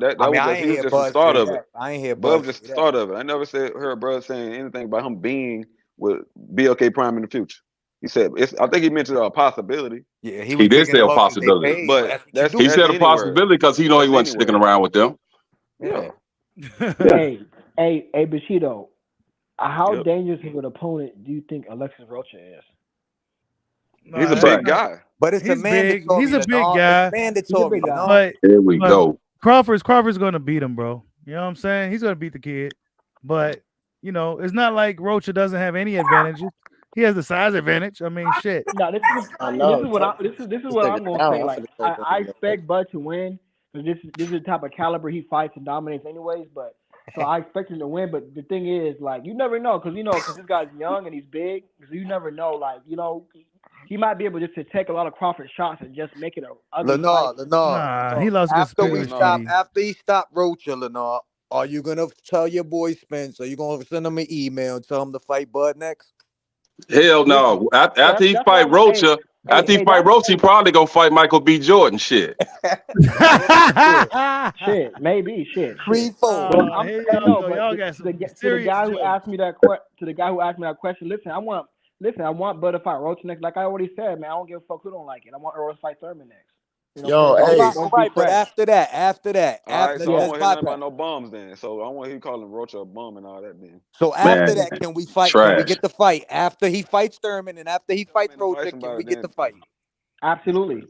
that I mean, was I just ain't he was hear just the Bud start say of it. that. I ain't hear Bud Bud was just say the that. start of it. I never heard Bud saying anything about him being with BLK Prime in the future. He said I think he mentioned a possibility. Yeah, he He was did bringing say them a up because they possibility. paid. But But that's what you He do. said a any word. possibility because he know he That's wasn't any sticking word. around with them. Yeah. Hey, Bushido, how Yep. dangerous of an opponent do you think Alexis Rocha is? He's a Nah, big guy. But it's a he's big. He's mandatory, a big Lenore. It's guy, mandatory, guy. Lenore. but Here we go. Crawford's gonna beat him, bro. You know what I'm saying? He's gonna beat the kid. But you know, it's not like Rocha doesn't have any advantages. He has the size advantage. I mean, shit. No, this is what I'm gonna say. Like, I expect Bud to win because this is the type of caliber he fights and dominates, anyways. But so I expect him to win. But the thing is, like, you never know because this guy's young and he's big. So you never know. Like, he might be able just to take a lot of Crawford shots and just make it a ugly fight. Lenore. Nah, he lost good After split we with stop, Speedy. after he stopped Rocha, Lenore, are you gonna tell your boy Spence? Are you gonna send him an email and tell him to fight Bud next? Hell no. After he fight Rocha, he probably gonna fight Michael B. Jordan. Shit. Shit, maybe shit. 3-4. But Here hey, y'all no, go. but Y'all got some to the serious guy who jokes. asked me that question, listen, I want Bud to fight Roach next. Like I already said, man, I don't give a fuck who don't like it. I want Earl to fight Thurman next. All right, but after that, All right, so I don't let's want to hear nothing bypass. about no bums then. So I don't want to hear calling Rocha a bum and all that then. So after that, can we fight? Can we get the fight after he fights Thurman and after he fights Rocha? Can we get the fight? Absolutely.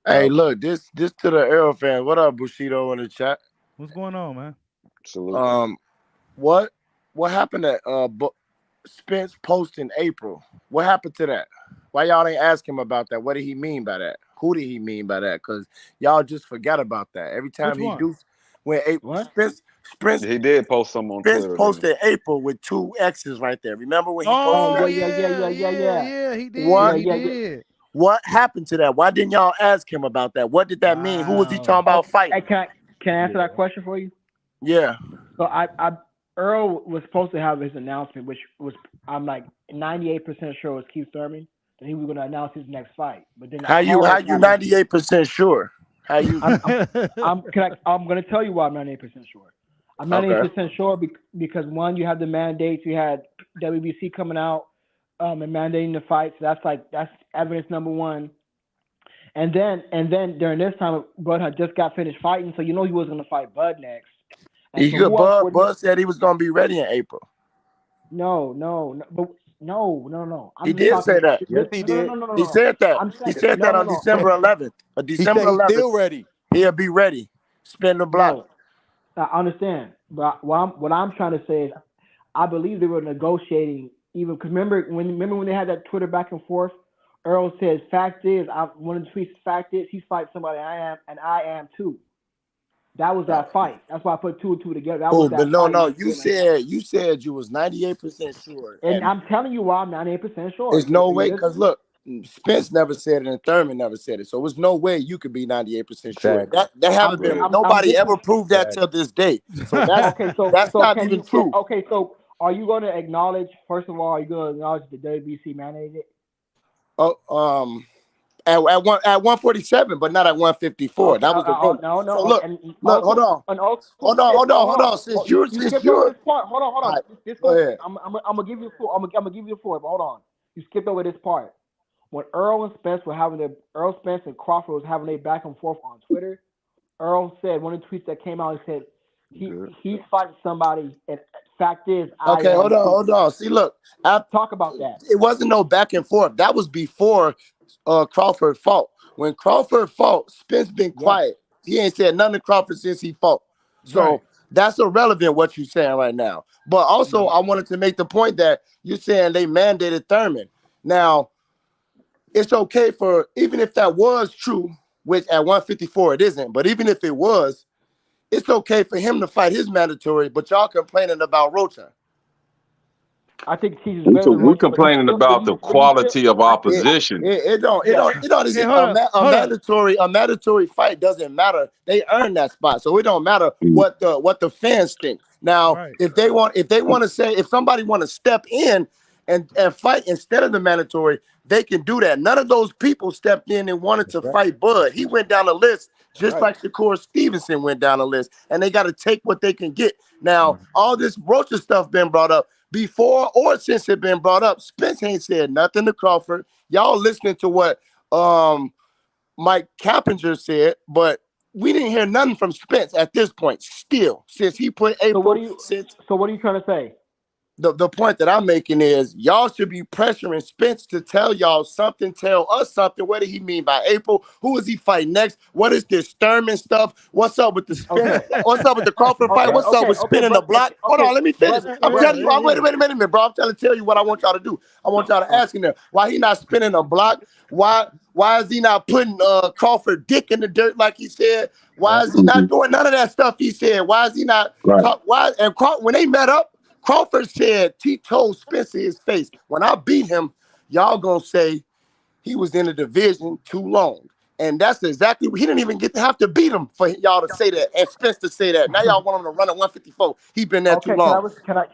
Hey, look, this to the Errol fan. What up, Bushido in the chat? What's going on, man? Salute. What happened at Spence post in April? What happened to that? Why y'all ain't ask him about that? What did he mean by that? Who did he mean by that? Because y'all just forget about that. Every time he do when Spence he did post some on Spence Twitter. posted April with 2 X's right there. Remember when he posted that? Yeah, he did. What? He did. What happened to that? Why didn't y'all ask him about that? What did that mean? Who was he talking about fighting? Hey, can I answer that question for you? Yeah. So Earl was supposed to have his announcement, which was I'm like 98% sure was Keith Thurman. That he was going to announce his next fight. But then how you 98% sure? How you? I'm going to tell you why I'm 98% sure. I'm 98% sure because one, you have the mandates. You had WBC coming out and mandating the fight. So that's evidence number one. And then during this time, Bud had just got finished fighting, so he was going to fight Bud next. Bud said he was going to be ready in April. No. He did say that. Yes, he did. No. He said that. He said that on December 11th. December 11th. He's still ready. He'll be ready. Spin the block. No, I understand, but what I'm trying to say is, I believe they were negotiating. Even because remember when they had that Twitter back and forth, Earl says, "Fact is, one of the tweets. Fact is, he fights somebody I am too." That was that fight. That's why I put 2 and 2 together. That was that fight. No. You said you was 98% sure, and I'm telling you why I'm 98% sure. There's no way, because look, Spence never said it and Thurman never said it, so there's no way you could be 98% sure. That haven't been. Nobody ever proved that till this day. So that's that's not even true. Okay, so are you going to acknowledge? First of all, are you going to acknowledge the WBC mandated? At 147, but not at 154. That was the rule. No. So look, hold on. Since you're this part, hold on. Right, This go ahead. I'm gonna give you the floor. I'm gonna give you the floor. But hold on, you skipped over this part. When Earl Spence and Crawford was having a back and forth on Twitter, Earl said one of the tweets that came out. He said he's fighting somebody. And fact is, hold on. See, look, talk about that. It wasn't no back and forth. That was before Crawford fought. When Crawford fought, Spence been quiet. He ain't said nothing to Crawford since he fought. So that's irrelevant what you're saying right now. But also, I wanted to make the point that you're saying they mandated Thurman. Now, it's okay for, even if that was true, which at 154 it isn't, but even if it was, it's okay for him to fight his mandatory, but y'all complaining about Rocha. I think he's we're complaining about the quality of opposition. A mandatory fight doesn't matter. They earn that spot, so it don't matter what the fans think. Now, if they want to say, if somebody want to step in and fight instead of the mandatory, they can do that. None of those people stepped in and wanted to fight Bud. He went down the list just like Shakur Stevenson went down the list, and they got to take what they can get. Now, all this Rocha stuff been brought up before or since it been brought up. Spence ain't said nothing to Crawford. Y'all listening to what Mike Cappinger said, but we didn't hear nothing from Spence at this point. Still, since he put April. So what are you trying to say? The point that I'm making is y'all should be pressuring Spence to tell y'all something, tell us something. What did he mean by April? Who is he fighting next? What is this Thurman stuff? What's up with the Spence? What's up with the Crawford fight? What's up with spinning the block? Hold on, let me finish. I'm telling you, wait a minute, bro. I'm trying to tell you what I want y'all to do. I want y'all to ask him there. Why he not spinning a block? Why is he not putting Crawford dick in the dirt like he said? Why is he not doing none of that stuff he said? Why is he not? When they met up, Crawford said, he told Spence in his face, when I beat him, y'all gonna say he was in the division too long. And that's exactly, he didn't even get to have to beat him for y'all to say that, and Spence to say that. Now y'all want him to run at 154. He been there too long. Can I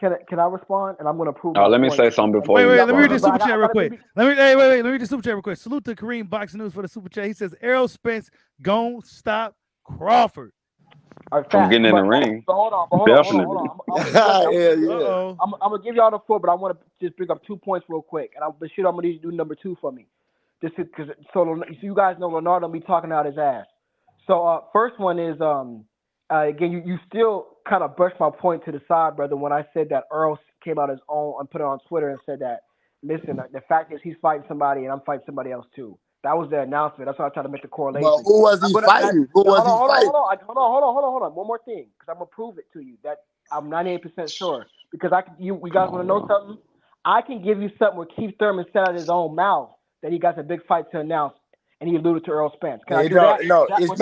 respond? And I'm gonna prove. Let me say something before. Wait, let me read the super chat real quick. Let me read the super chat real quick. Salute to Kareem Boxing News for the super chat. He says Errol Spence gon' stop Crawford. From getting in the ring. Hold on. I'm gonna give y'all the floor, but I want to just bring up 2 points real quick, and I'm gonna need you to do number 2 for me, just because so you guys know Leonardo be talking out his ass. So first one is again you still kind of brushed my point to the side, brother, when I said that Earl came out his own and put it on Twitter and said that listen, the fact is he's fighting somebody and I'm fighting somebody else too. That was the announcement. That's why I tried to make the correlation. But who was he fighting? Hold on. One more thing, because I'm gonna prove it to you that I'm 98% sure. Because you guys want to know something? I can give you something where Keith Thurman said out of his own mouth that he got a big fight to announce, and he alluded to Errol Spence. Can I do that? No, you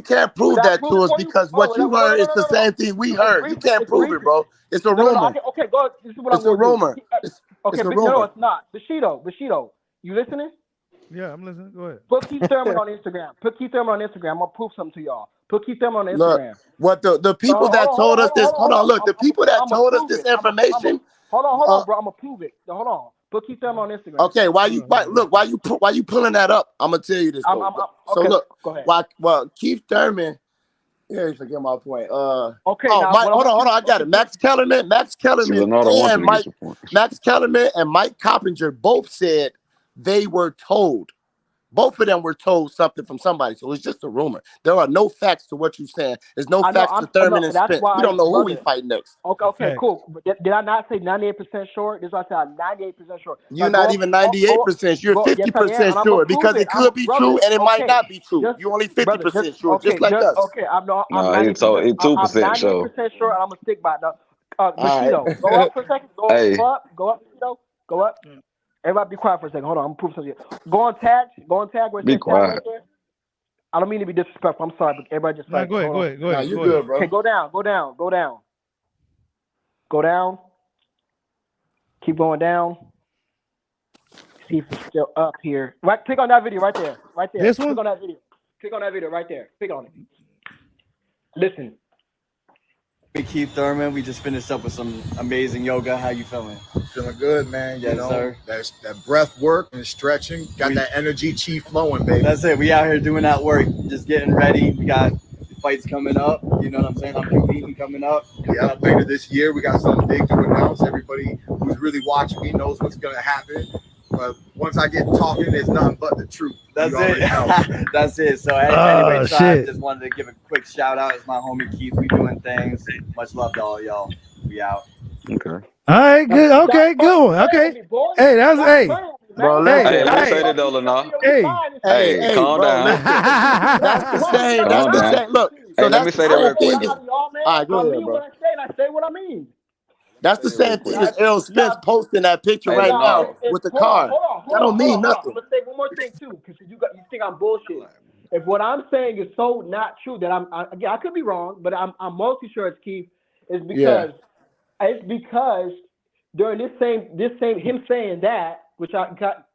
can't prove that to us because what you heard is the same thing we heard. You can't prove it, bro. It's a rumor. Okay, go. This is what I'm going to do. It's a rumor. No, it's not. Bushido, you listening? Yeah, I'm listening. Go ahead. Put Keith Thurman on Instagram. I'm gonna prove something to y'all. Put Keith Thurman on Instagram. Look, what the people that told us this? Hold on, look, the people that told us this information. Hold on, bro. I'm gonna prove it. Hold on. Put Keith Thurman on Instagram. Okay, why you pulling that up? I'm gonna tell you this. So look, go ahead. Well, Keith Thurman. Yeah, you forget my point. Okay. Oh, hold on. I got it. Max Kellerman, and Mike Coppinger both said they were told. Both of them were told something from somebody, so it's just a rumor. There are no facts to what you're saying. There's no facts to Thurman and Spence. We don't know who we fight next. Okay, cool. But did I not say 98% sure? This is what I said. I'm 98% sure. You're not even 98%. You're 50% sure because it could be true and it might not be true. You're only 50% sure, just like us. Okay, I'm 2% sure. I'm 98% sure, and I'm gonna stick by it. Bushido, go up for a second. Go up, Bushido. Go up. Everybody be quiet for a second. Hold on, I'm gonna prove something. Go on tag where it says tag right there. I don't mean to be disrespectful. I'm sorry, but everybody just like go ahead. Nah, you good, bro. Okay, go down. Go down. Keep going down. See if it's still up here. Right, click on that video right there. This one? Click on that video right there. Click on it. Listen. Keith Thurman, we just finished up with some amazing yoga. How you feeling? Feeling good, man. Yes, sir. That's that breath work and stretching. Got that energy chi flowing, baby. That's it. We out here doing that work, just getting ready. We got fights coming up. You know what I'm saying? I'm competing coming up. Yeah, later this year, we got something big to announce. Everybody who's really watching me knows what's gonna happen. But once I get talking, there's nothing but the truth. That's it. That's it. So anyway, I just wanted to give a quick shout out. It's my homie Keith. We doing things. Much love to all y'all. We out. Okay. All right, good. Okay, good one. Okay. Hey, that's Bro, let me say that though, Lenore. Hey, calm down. That's the same. That's the same. Look, so let me say that real quick. All right, go ahead, bro. I say what I mean. That's the same thing as Errol Spence posting that picture right now with the card. That don't mean nothing. I'm gonna say one more thing too, because you think I'm bullshit. If what I'm saying is so not true that I could be wrong, but I'm mostly sure it's Keith, is because it's because during this same him saying that, which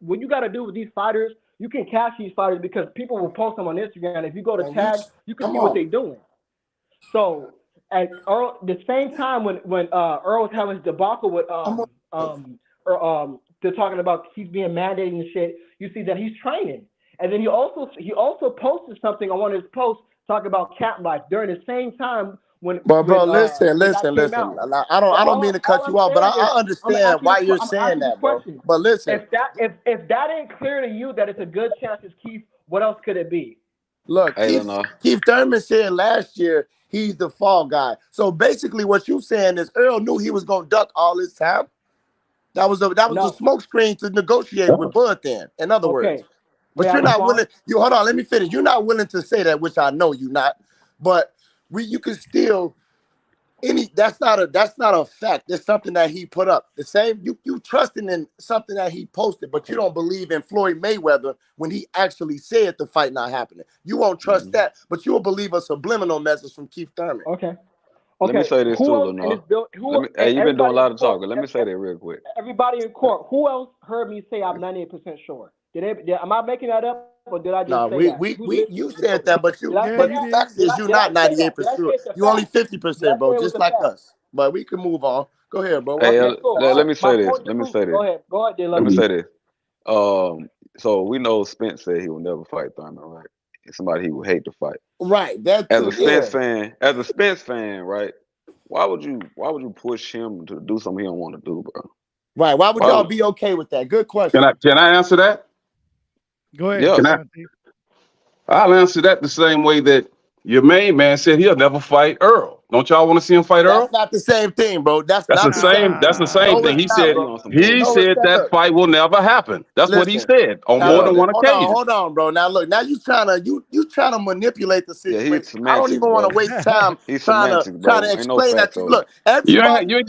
what you got to do with these fighters, you can catch these fighters because people will post them on Instagram. If you go to tag, you can see what they're doing. So at Earl, the same time when Earl was having his debacle with they're talking about he's being mandated and shit, you see that he's training. And then he also posted something on one of his posts talking about camp life during the same time when. But bro, listen. Out. I don't mean to cut you off, but I understand why you're saying that, bro. But listen, if that ain't clear to you that it's a good chance it's Keith, what else could it be? Look, Keith Thurman said last year he's the fall guy. So basically, what you saying is Earl knew he was gonna duck all this time. That was the smoke screen to negotiate with Bud. Then, in other words, but you're not willing. You hold on, let me finish. You're not willing to say that, which I know you're not. But you can still. That's not a fact. It's something that he put up. The same you trusting in something that he posted, but you don't believe in Floyd Mayweather when he actually said the fight not happening. You won't trust that, but you will believe a subliminal message from Keith Thurman. Okay. Let me say this too, Lenore. Hey, you've been doing a lot of talking. Let me say that real quick. Everybody in court, who else heard me say I'm 98% sure? Am I making that up? Or did I just say that? You said that, but the fact is you're not 98% sure. You're only 50%, bro, just like us. But we can move on. Go ahead, bro. Hey, let me say this. Go ahead, Let me say this. So we know Spence said he will never fight Thurman, right? It's somebody he would hate to fight. Right. As a Spence fan, right? Why would you push him to do something he don't want to do, bro? Right. Why would y'all be okay with that? Good question. Can I answer that? Go ahead. Yeah. I'll answer that the same way that your main man said he'll never fight Earl. Don't y'all want to see him fight Earl? That's not the same thing, bro. That's the same thing. He said that fight will never happen. That's what he said on more than one occasion. Hold on, bro. Now look, now you trying to manipulate the situation. I don't even want to waste time trying to explain that to you. Look,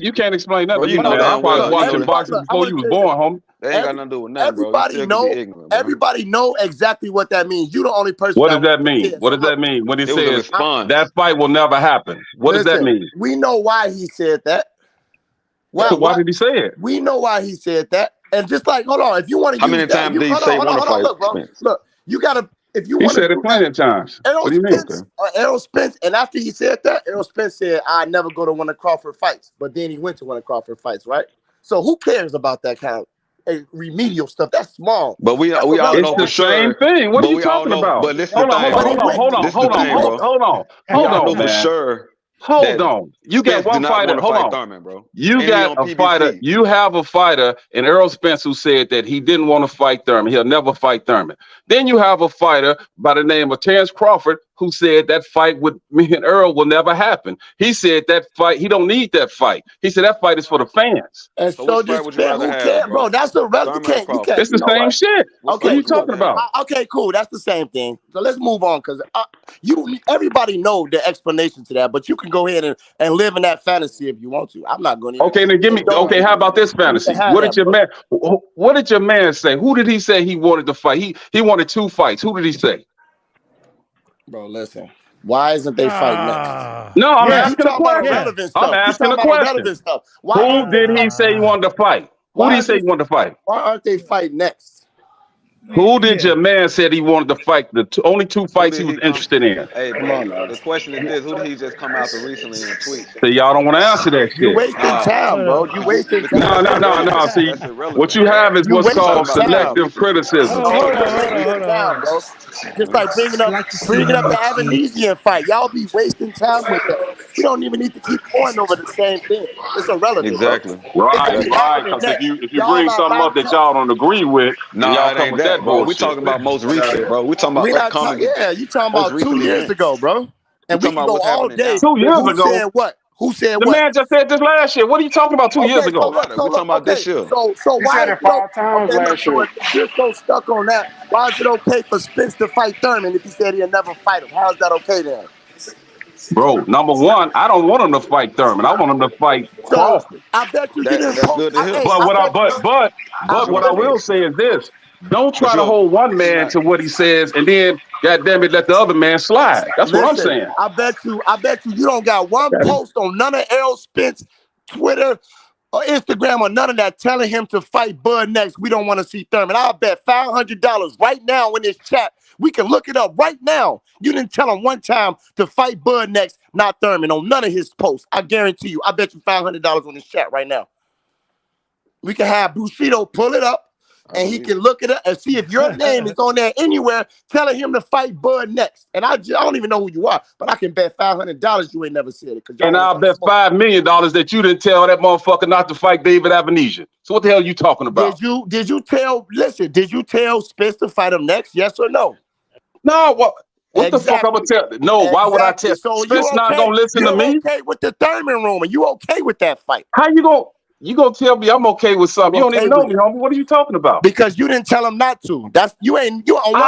you can't explain nothing. Bro, you know I was watching boxing before you was born, homie. They ain't got nothing to do with nothing, bro. Everybody know exactly what that means. You the only person. What does that mean? What does that mean when he says that fight will never happen? What does that mean? We know why he said that. Why did he say it? We know why he said that. And just like, hold on, if you want to how many times did he say want to fight? Look, bro. Look, you gotta. If you want to, he said it plenty of times. What do you mean? Errol Spence, and after he said that, Errol Spence said, "I never go to one of Crawford fights," but then he went to one of Crawford fights, right? So who cares about that kind of remedial stuff? That's small. But we all know the same thing. What are you talking about? But listen, hold on, for sure. Hold on. You got one fighter. Hold on. Thurman, bro. You got a fighter. You have a fighter in Errol Spence who said that he didn't want to fight Thurman. He'll never fight Thurman. Then you have a fighter by the name of Terence Crawford who said that fight with me and Earl will never happen. He said that fight, he don't need that fight. He said that fight is for the fans. And so this who cares, bro? That's the relevant. You can't. It's the same shit. Okay, what are you talking about? Okay, cool. That's the same thing. So let's move on because everybody know the explanation to that, but you can go ahead and live in that fantasy if you want to. I'm not going to. Okay, then give me. Okay, how about this fantasy? What did your man say? Who did he say he wanted to fight? He wanted 2 fights. Who did he say? Bro, listen. Why isn't they fighting next? No, I'm asking a question. I'm asking a question. Who did he say he wanted to fight? Who did he say he wanted to fight? Why aren't they fighting next? Who did your man said he wanted to fight? The only 2 fights he was interested in. Hey, bro, the question is this: who did he just come out to recently in a tweet? So y'all don't want to answer that shit. You're wasting time, bro. You wasting time. No. See, what you have is what's called selective criticism. Hold on, bro. Just like bringing up the Avanesian fight. Y'all be wasting time with that. We don't even need to keep going over the same thing. It's irrelevant. Exactly. Bro. Right. Because if you bring something up that y'all don't agree with, y'all come with that bullshit. We talking about most recent, bro. We talking about upcoming. You talking about 2 years ago, bro. And we can go all day. 2 years ago. Who said what? Who said what? The man just said this last year. What are you talking about 2 years ago? We talking about this year. So why? Said it 5 times last year. If you're so stuck on that, why is it okay for Spence to fight Thurman if he said he'll never fight him? How is that okay then? Bro, number one, I don't want him to fight Thurman. I want him to fight Crawford. I bet you didn't. But what I will say is this: don't try to hold one man to what he says, and then, goddamn it, let the other man slide. That's what I'm saying. I bet you don't got one post on none of Errol Spence, Twitter, or Instagram, or none of that telling him to fight Bud next. We don't want to see Thurman. I'll bet $500 right now in this chat. We can look it up right now. You didn't tell him one time to fight Bud next, not Thurman, on none of his posts. I guarantee you. I bet you $500 on this chat right now. We can have Bushido pull it up. And he can look it up and see if your name is on there anywhere, telling him to fight Bud next. And I don't even know who you are, but I can bet $500 you ain't never said it. And I'll bet $5 million that you didn't tell that motherfucker not to fight David Avenesian. So what the hell are you talking about? Did you tell Spence to fight him next? Yes or no? No, what the fuck I'm gonna tell? No, why would I tell? So Spence not gonna listen to me? You're okay with the Thurman rumor. You okay with that fight? How you gonna tell me I'm okay with something? You don't even know me, homie. What are you talking about? Because you didn't tell him not to. I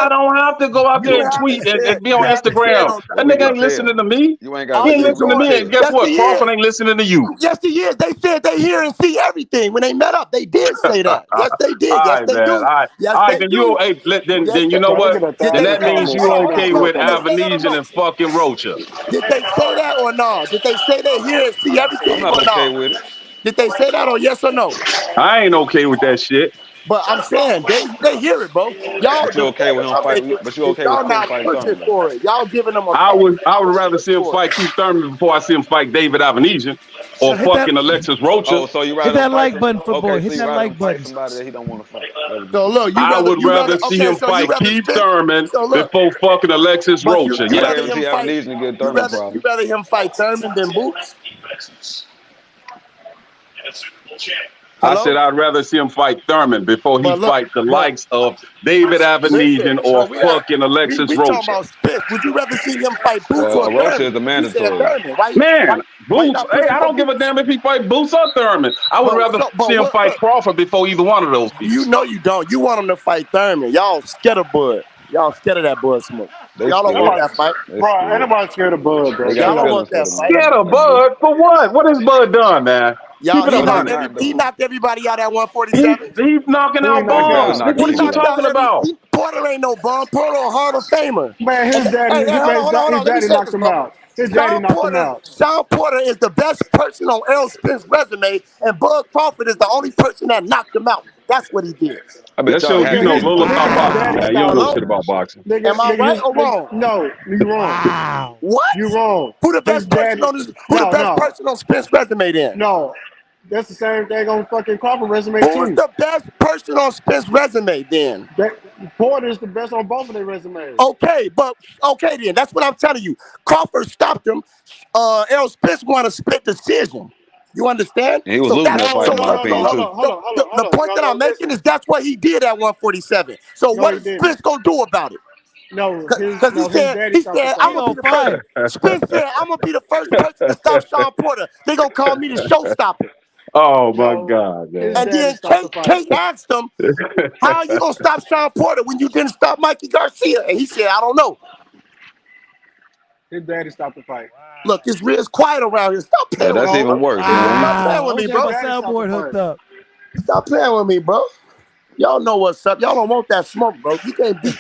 don't have to go out there and tweet and be on Instagram. That nigga ain't listening to me. You ain't He got ain't listening to me. And guess what? Crawford ain't listening to you. Yes, he is. They said they hear and see everything when they met up. They did say that. Yes, they did. Yes, they do. Yes, they then do. Then you know what? Then that means you okay with Avenesian and fucking Rocha. Did they say that or no? Did they say they hear and see everything? I'm not okay with it. Did they say that or yes or no? I ain't okay with that shit. But I'm saying they hear it, bro. Y'all but you okay with him fighting? But you okay with him fighting pushing for it? Y'all giving them a. I would rather see him fight Keith Thurman before I see him fight David Avenesian or fucking Alexis Rocha. Oh, so you rather hit that like button for boy. Hit that like button. Somebody that he don't want to fight. So look, I would rather see him fight Keith Thurman before fucking Alexis Rocha. You rather him fight Thurman than Boots? I said I'd rather see him fight Thurman before he fight the likes of David Avenesian or fucking Alexis Rocha. Talking about Spence. Would you rather see him fight Boots or Rocha Thurman? is the mandatory. Man, Boots. Hey, I don't give a damn if he fight Boots or Thurman. I would rather see him fight Crawford before either one of those people. You know you don't. You want him to fight Thurman. Y'all scared of Bud. Y'all scared of that Bud smoke. Y'all don't want that fight. Bro, ain't nobody scared of Bud, bro. Y'all don't want that fight. Scared of Bud? For what? What has Bud done, man? Y'all, he knocked everybody out at 147. He's knocking out bombs. What are you talking about? Porter ain't no bomb. Porter a Hall of Famer. Man, his daddy knocked him out. His daddy knocked him out. Sean Porter is the best person on Errol Spence's resume, and Bud Crawford is the only person that knocked him out. That's what he did. That shows you know little about boxing, man. You don't know shit about boxing. Am I right or wrong? No, you wrong. Wow. What? You wrong. Who the best person on Spence's resume then? No. That's the same thing on fucking Crawford resume too. Who's the best person on Spence's resume then? Porter's the best on both of their resumes. Okay then. That's what I'm telling you. Crawford stopped him. Errol Spence won a split decision. You understand? And he was losing that fight in my opinion too. The point that I'm making is that's what he did at 147. So what is Spence gonna do about it? No, because he said, I'm gonna be the first. Spence said, I'm gonna be the first person to stop Sean Porter. They gonna call me the showstopper. Oh my God, man. And then Kate asked him, how are you gonna stop Sean Porter when you didn't stop Mikey Garcia? And he said, I don't know. His daddy stopped the fight. Look, it's quiet around here. Stop playing with me. That's even worse. Stop playing with me, bro. Soundboard hooked up. Stop playing with me, bro. Y'all know what's up. Y'all don't want that smoke, bro. He can't beat.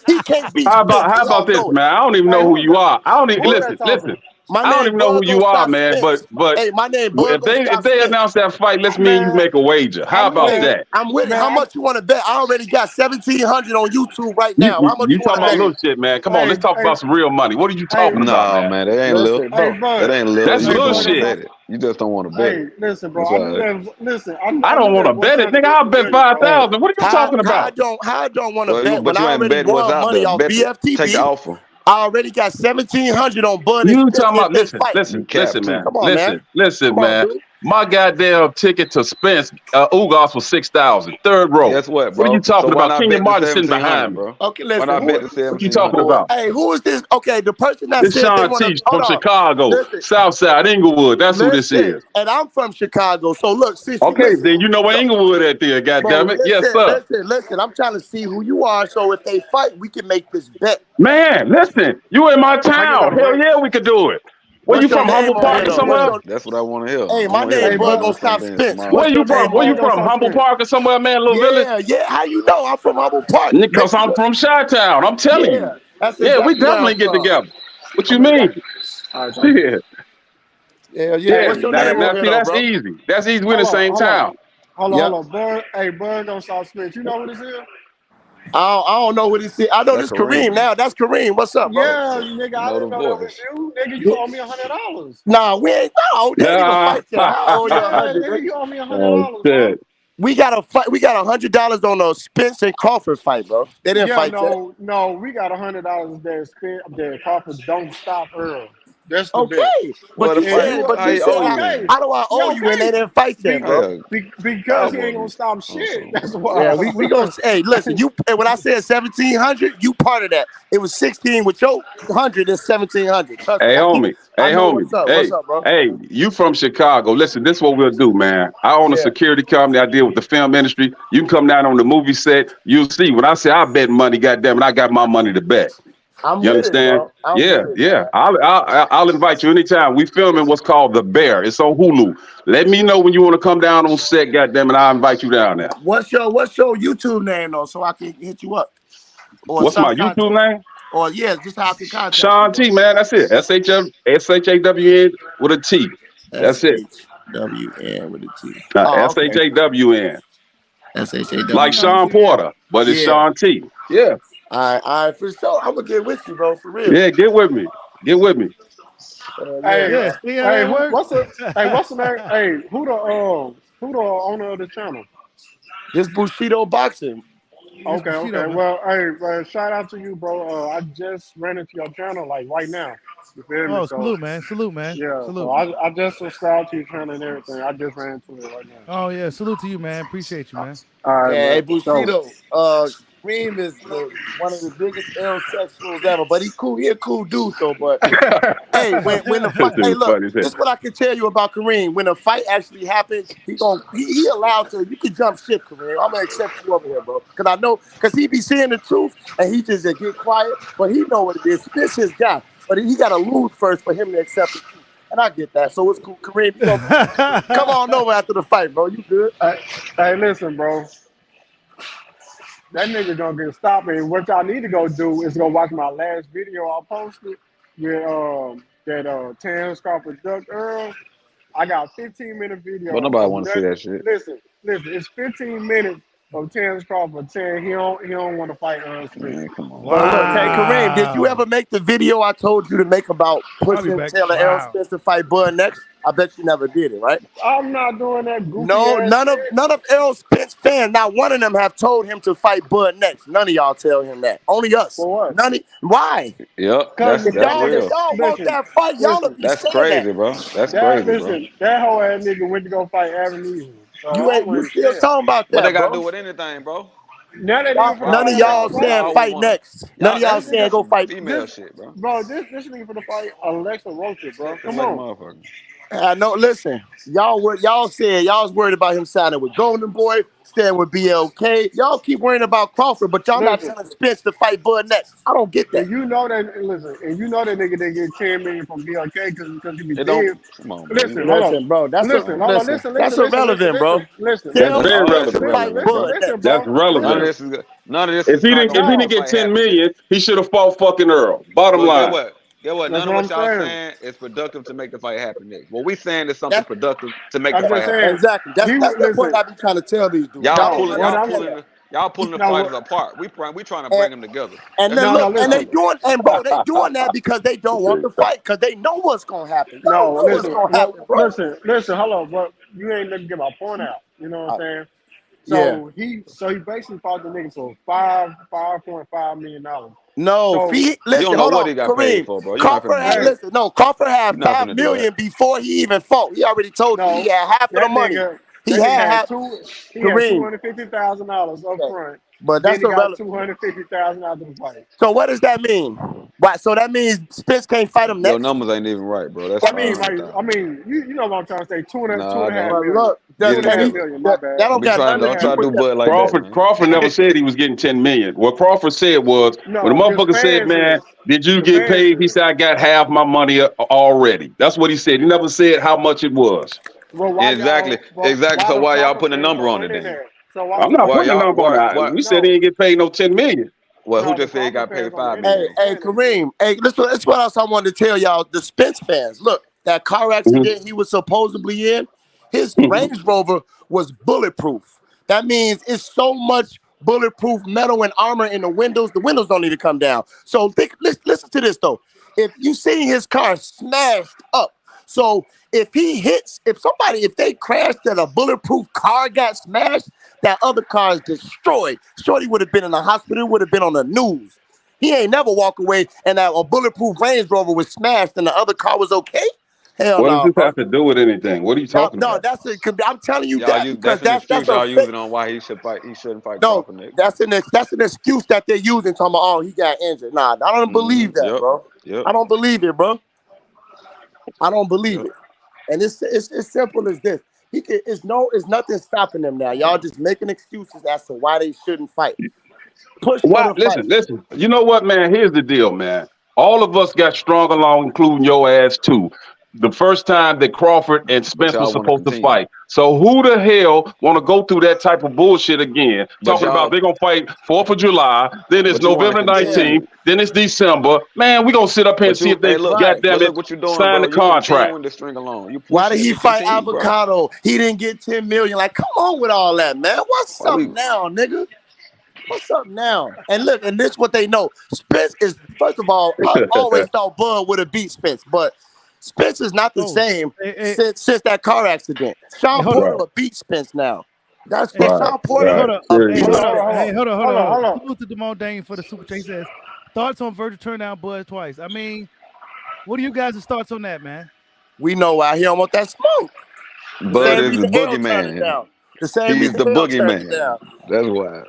He can't beat. How about this, man? I don't even know who you are. I don't even listen. I don't even know who you are, man. But hey, my name. If they announce that fight, let's me and you make a wager. How about that? I'm with it. How much you want to bet? I already got 1,700 on YouTube right now. How much you talking about little shit, man? Come on, let's talk about some real money. What are you talking about? No, man, that ain't little. That ain't little. That's little shit. You just don't want to bet it. Listen, bro. I don't want to bet it, nigga. I'll bet 5,000. What are you talking about? I don't want to bet. But I already won money on BFTB. Take the offer. I already got 1,700 on Bud. You talking about? Listen, man. Listen, man. My goddamn ticket to Spence, Ugas was 6,000. Third row. Guess what, bro? What are you talking about? Kenyon Martin sitting behind me, bro. Okay, listen. What you talking about? Hey, who is this? Okay, the person that this said Sean Teach from Chicago, Southside, Inglewood. That's who this is. And I'm from Chicago, so look. Okay, then you know where Inglewood at there, goddammit. Yes, sir. Listen. I'm trying to see who you are, so if they fight, we can make this bet. Man, listen. You in my town. Hell yeah, we could do it. Where you from, Humble Park or somewhere? That's what I want to hear. Hey, my name is Bud gonna stop Spence. Where you from? Humble Park or somewhere, man? Little village? Yeah. How you know I'm from Humble Park? Because I'm from Chi-Town. I'm telling you. Yeah, we definitely get together. What you mean? Yeah. What's your name? That's easy. That's easy. We're in the same town. Hold on. Bud gonna stop Spence. You know who this is? I don't know what he said. I know this Kareem now. That's Kareem. What's up, bro? Yeah, nigga, I didn't know that was you. Nigga, you owe me $100. Nah, we ain't. No, they ain't gonna fight you. I owe you $100. Nigga, you owe me $100, bro. We got a fight. We got $100 on a Spence and Crawford fight, bro. They didn't fight yet. No, we got $100 there. Spence, there. Crawford don't stop Earl. That's the Okay, but you said, how do I owe you when they didn't fight yet, bro? Because he ain't gonna stop shit. That's why. Yeah, we gonna. Hey, listen, you. When I said 1,700, you part of that. It was 16 with your 100 is 1,700. Hey, homie. Hey, homie. What's up? Hey, What's up, bro? hey, you from Chicago. Listen, this is what we'll do, man. I own a security company. I deal with the film industry. You can come down on the movie set. You'll see. When I say I bet money, goddamn it, I got my money to bet. You understand? Yeah. I'll invite you anytime. We filming what's called The Bear. It's on Hulu. Let me know when you want to come down on set, goddamn it. I'll invite you down there. What's your YouTube name though, so I can hit you up? Or what's my YouTube name? Or just how I can contact Sean T, man. That's it. SHAWN with a T. That's it. SHAWN with a T. SHAWN. SHAWN. Like Sean Porter, but it's Sean T. Yeah. All right, for sure. I'm gonna get with you, bro, for real. Yeah, get with me. Hey, what's the name? Hey, who the owner of the channel? This Bushido Boxing. Okay. Well, shout out to you, bro. I just ran into your channel like right now. You feel me? Salute, man. Yeah. Salute. So I just subscribed to your channel and everything. I just ran into it right now. Oh yeah, salute to you, man. Appreciate you, man. All right, hey, Bushido. Reem is one of the biggest L sexuals ever, but he a cool dude though. But hey, when the fight, hey, look, this is what I can tell you about Kareem. When a fight actually happens, he allowed to. You can jump ship, Kareem. I'm gonna accept you over here, bro, because I know, because he be seeing the truth and he just get quiet, but he know what it is. This his guy, but he got to lose first for him to accept the truth. And I get that, so it's cool, Kareem. Come on over after the fight, bro. You good? Hey, listen, bro. That nigga gonna get stopped. And what y'all need to go do is go watch my last video I posted with that Terence Crawford ducked Earl. I got a 15-minute video. But nobody want to see that shit. Listen, it's 15 minutes of Terence Crawford saying he don't want to fight Errol Spence. Man, come on. Wow. Look, hey, Kareem, did you ever make the video I told you to make about pushing Taylor Errol Spence to fight Bud next? I bet you never did it, right? I'm not doing that goofy none of Errol Spence fans, not one of them have told him to fight Bud next. None of y'all tell him that. Only us. For what? Why? Yep. Because That's y'all real. want that fight. Y'all be That's saying crazy, that. bro. That's crazy, listen, that whole ass nigga went to go fight Avenue. So you still talking about that, What they got to bro? do with anything, bro? None of y'all saying fight next. None of y'all saying go fight. Female shit, bro. Bro, this nigga for the fight Alexa Rocha, bro. Come on. I know. Listen, y'all said y'all was worried about him signing with Golden Boy, staying with BLK. Y'all keep worrying about Crawford, but y'all not telling Spence to fight Bud next. I don't get that. And you know that nigga they get $10 million from BLK because he be dead. Come on, listen, bro. That's irrelevant, bro. Listen, That's very relevant. That's relevant. None of this. If he didn't get 10 million, he should have fought fucking Earl. Bottom line. Get what? None of what y'all saying is productive to make the fight happen next. What we saying is something productive to make the fight happen. Exactly. That's the point I be trying to tell these dudes. Y'all pulling the fighters apart. We trying to bring them together. And then look, and they doing that because they don't want the fight, because they know what's gonna happen. What's gonna happen, bro. Listen, hold on, bro. You ain't let me get my point out. You know what I'm saying? So he basically fought the nigga for $5.5 million. No, listen, hold on, Kareem. Crawford had $5 million before he even fought. He already told you he had half of the money. He had $250,000 up front. But that's irrelevant. $250,000 to the fight. So what does that mean? Right. So that means Spence can't fight him next. Your numbers ain't even right, bro. That's I mean, you know what I'm trying to say. $2.5 million. Look, $2.5 million. My bad. That don't got nothing to do Bud like Crawford never said he was getting 10 million. What Crawford said was, when the motherfucker said, man, did you get paid? He said, I got half my money already. That's what he said. He never said how much it was. Well, exactly. So why y'all putting a number on it then? I'm not putting a number on it. We said he didn't get paid no 10 million. Well, who just said he got paid $5 million? Hey, Kareem. Hey, that's what else I wanted to tell y'all. The Spence fans, look, that car accident he was supposedly in, his Range Rover was bulletproof. That means it's so much bulletproof metal and armor in the windows. The windows don't need to come down. So listen to this though. If you see his car smashed up, So if they crashed and a bulletproof car got smashed, that other car is destroyed. Shorty would have been in the hospital, would have been on the news. He ain't never walk away and that a bulletproof Range Rover was smashed and the other car was okay. Hell What no, does this bro. have to do with anything? What are you talking No, about? that's it. I'm telling you Y'all that use because that's an excuse that's a y'all fake. using on why he shouldn't fight No, Crawford next. that's an excuse that they're using. Talking about, oh, he got injured. Nah, I don't believe that, bro. Yep. I don't believe it, bro. I don't believe it. And it's as simple as this. It's nothing stopping them now. Y'all just making excuses as to why they shouldn't fight. Push for the fight. Listen. You know what, man? Here's the deal, man. All of us got strung along, including your ass too. The first time that Crawford and Spence were supposed to fight. So who the hell want to go through that type of bullshit again? Talking about they're going to fight 4th of July, then it's November 19th, then it's December. Man, we're going to sit up here and see if they, goddamn it, sign the contract. The string along. Why did he fight Avocado? He didn't get 10 million. Like, come on with all that, man. What's up now, nigga? What's up now? And look, and this is what they know. Spence is, first of all, I always thought Bud would have beat Spence, but Spence is not the same since that car accident. Sean Porter will beat Spence now. That's Sean Porter. Hold on. Salute to Damone Dane for the super chat. He says, thoughts on Virgil turn down Bud twice. I mean, what are you guys' thoughts on that, man? We know why he don't want that smoke. Bud is the boogeyman. The same He's the boogeyman. That's why.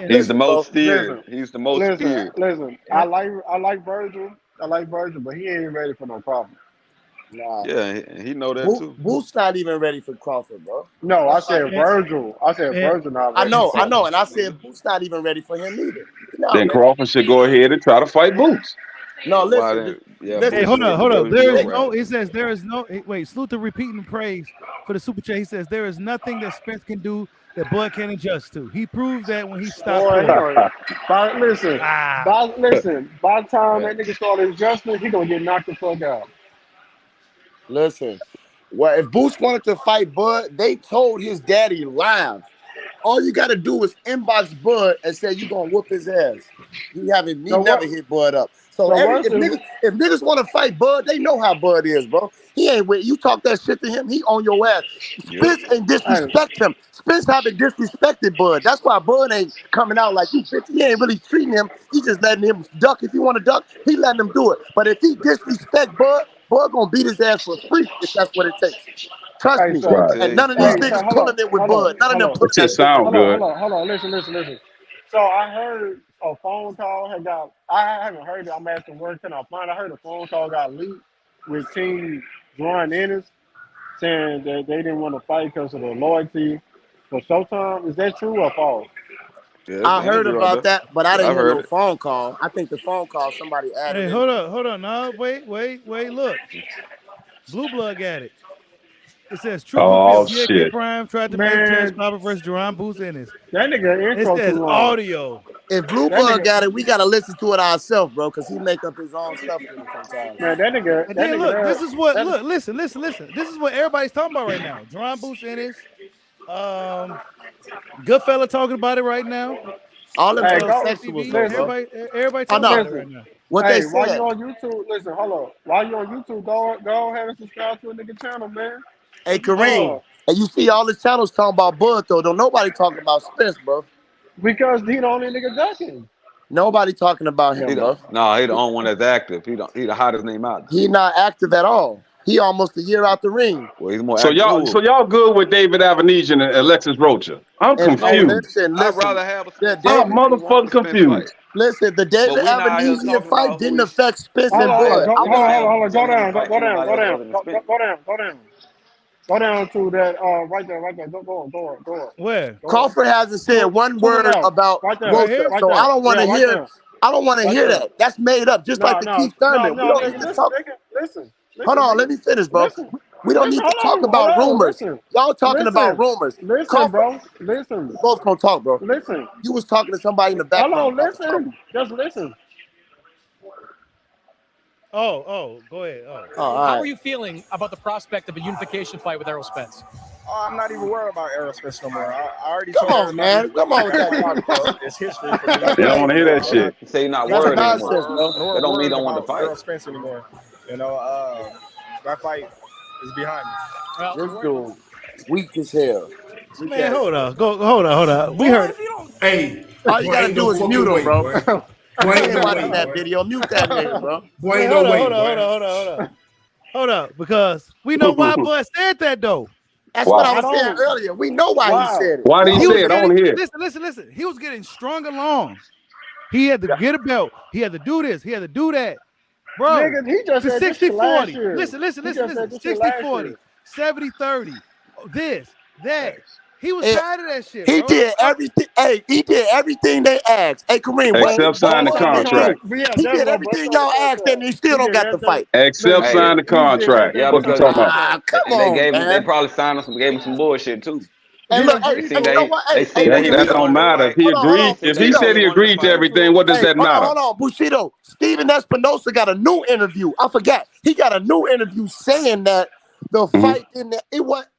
He's the most feared. He's the most feared. Listen, I like Virgil. But he ain't ready for no Crawford. Nah. Yeah, he know that too. Boot's not even ready for Crawford, bro. No, I said Virgil. Virgil not ready. I know, and I said Boot's not even ready for him either. Then Crawford should go ahead and try to fight Boots. No, listen. Hey, hold on. There is no. It says there is no. Wait, salute to repeating praise for the super chat. He says there is nothing that Spence can do that Bud can't adjust to. He proved that when he stopped. Listen. By the time that nigga started adjusting, he gonna get knocked the fuck out. Listen. Well, if Boots wanted to fight Bud, they told his daddy live. All you got to do is inbox Bud and say you gonna whoop his ass. You never hit Bud up. So if niggas want to fight Bud, they know how Bud is, bro. He ain't with you. Talk that shit to him, he on your ass. Spence ain't disrespect him. Spence haven't disrespected Bud. That's why Bud ain't coming out like you. He ain't really treating him. He just letting him duck. If he want to duck, he letting him do it. But if he disrespect Bud gonna beat his ass for free if that's what it takes. Trust me. And none of these niggas pulling it with Bud. None of them pulling that sound good. Hold on. Listen. So I heard a phone call I haven't heard it. I'm asking where can I find it. I heard a phone call got leaked with Team Jaron Ennis saying that they didn't want to fight because of the loyalty for Showtime. Is that true or false? Yeah, I heard about that, but I didn't hear no phone call. I think the phone call somebody added. Hey, hold on. No, wait. Look, Blue Blood got it. It says true. Oh shit! Prime tried to make Terence Crawford versus Jaron Ennis. That nigga intro it says too long. audio. If Blue Blood got it, we gotta listen to it ourselves, bro, because he make up his own stuff sometimes. Man, that nigga. And then look, this is what. Look, listen. This is what everybody's talking about right now. Jaron Ennis, Goodfella talking about it right now. All of them sexual stuff. Everybody talking about it right now. What they said. While you on YouTube, listen, hold on. While you on YouTube, go ahead and subscribe to a nigga channel, man. Hey, Kareem, and you see all the channels talking about Bud, though. Don't nobody talking about Spence, bro. Because he the only nigga ducking. Nobody talking about him, bro. No, he the only one that's active. He the hottest name out. He not active at all. He almost a year out the ring. Well, he's more so y'all good with David Avenesian and Alexis Rocha? I'm confused. Listen. I'd rather have I'm motherfucking confused. Listen, the David Avenesian fight didn't affect Spence and Bud. Hold on. Go down. Go down to that right there. Go on. Where? Crawford hasn't said one word about Rocha, so I don't want to hear. I don't want to hear that. That's made up, just like the Keith Thurman. We don't need to talk. Listen. Hold on, let me finish, bro. We don't need to talk about rumors. Y'all talking about rumors. Listen, bro. Listen. We both gonna talk, bro. Listen. You was talking to somebody in the background. Hold on, listen. Just listen. Oh, go ahead. How are you feeling about the prospect of a unification fight with Errol Spence? Oh, I'm not even worried about Errol Spence no more. I already Come told on, man. Come on with that. It's history for me. They don't want to hear that shit. Say you're not That's worried anymore. nonsense, bro. That don't mean you don't want to about fight. Errol Spence anymore. You know, that fight is behind me. This dude, weak as hell. Man, hold on. We heard. Hey, all you gotta do is mute him, bro. Boy, ain't no watching way, that boy. video. Mute that nigga, bro. Boy, ain't no way, Hold up, because we know why boy said that though. That's what I was saying earlier. We know why he said it. Why did he say it? I want to hear it. Listen. He was getting strung along. He had to get a belt. He had to do this. He had to do that. Bro, Nigga, he just said 60-40. Listen. 60-40, 70-30. This, that. He was tired of that shit. He bro. did everything. Hey, he did everything they asked. Hey, Kareem, Except sign the contract. He did everything y'all asked, and he still don't got the fight. Except sign the contract. Yeah, What you because talking about? Come on, man. They probably signed him gave him some bullshit too. And look, That don't matter. If he agreed, if he said he agreed to everything, what does that matter? Hold on, Bushido. Steven Espinosa got a new interview. I forgot. He got a new interview saying that the fight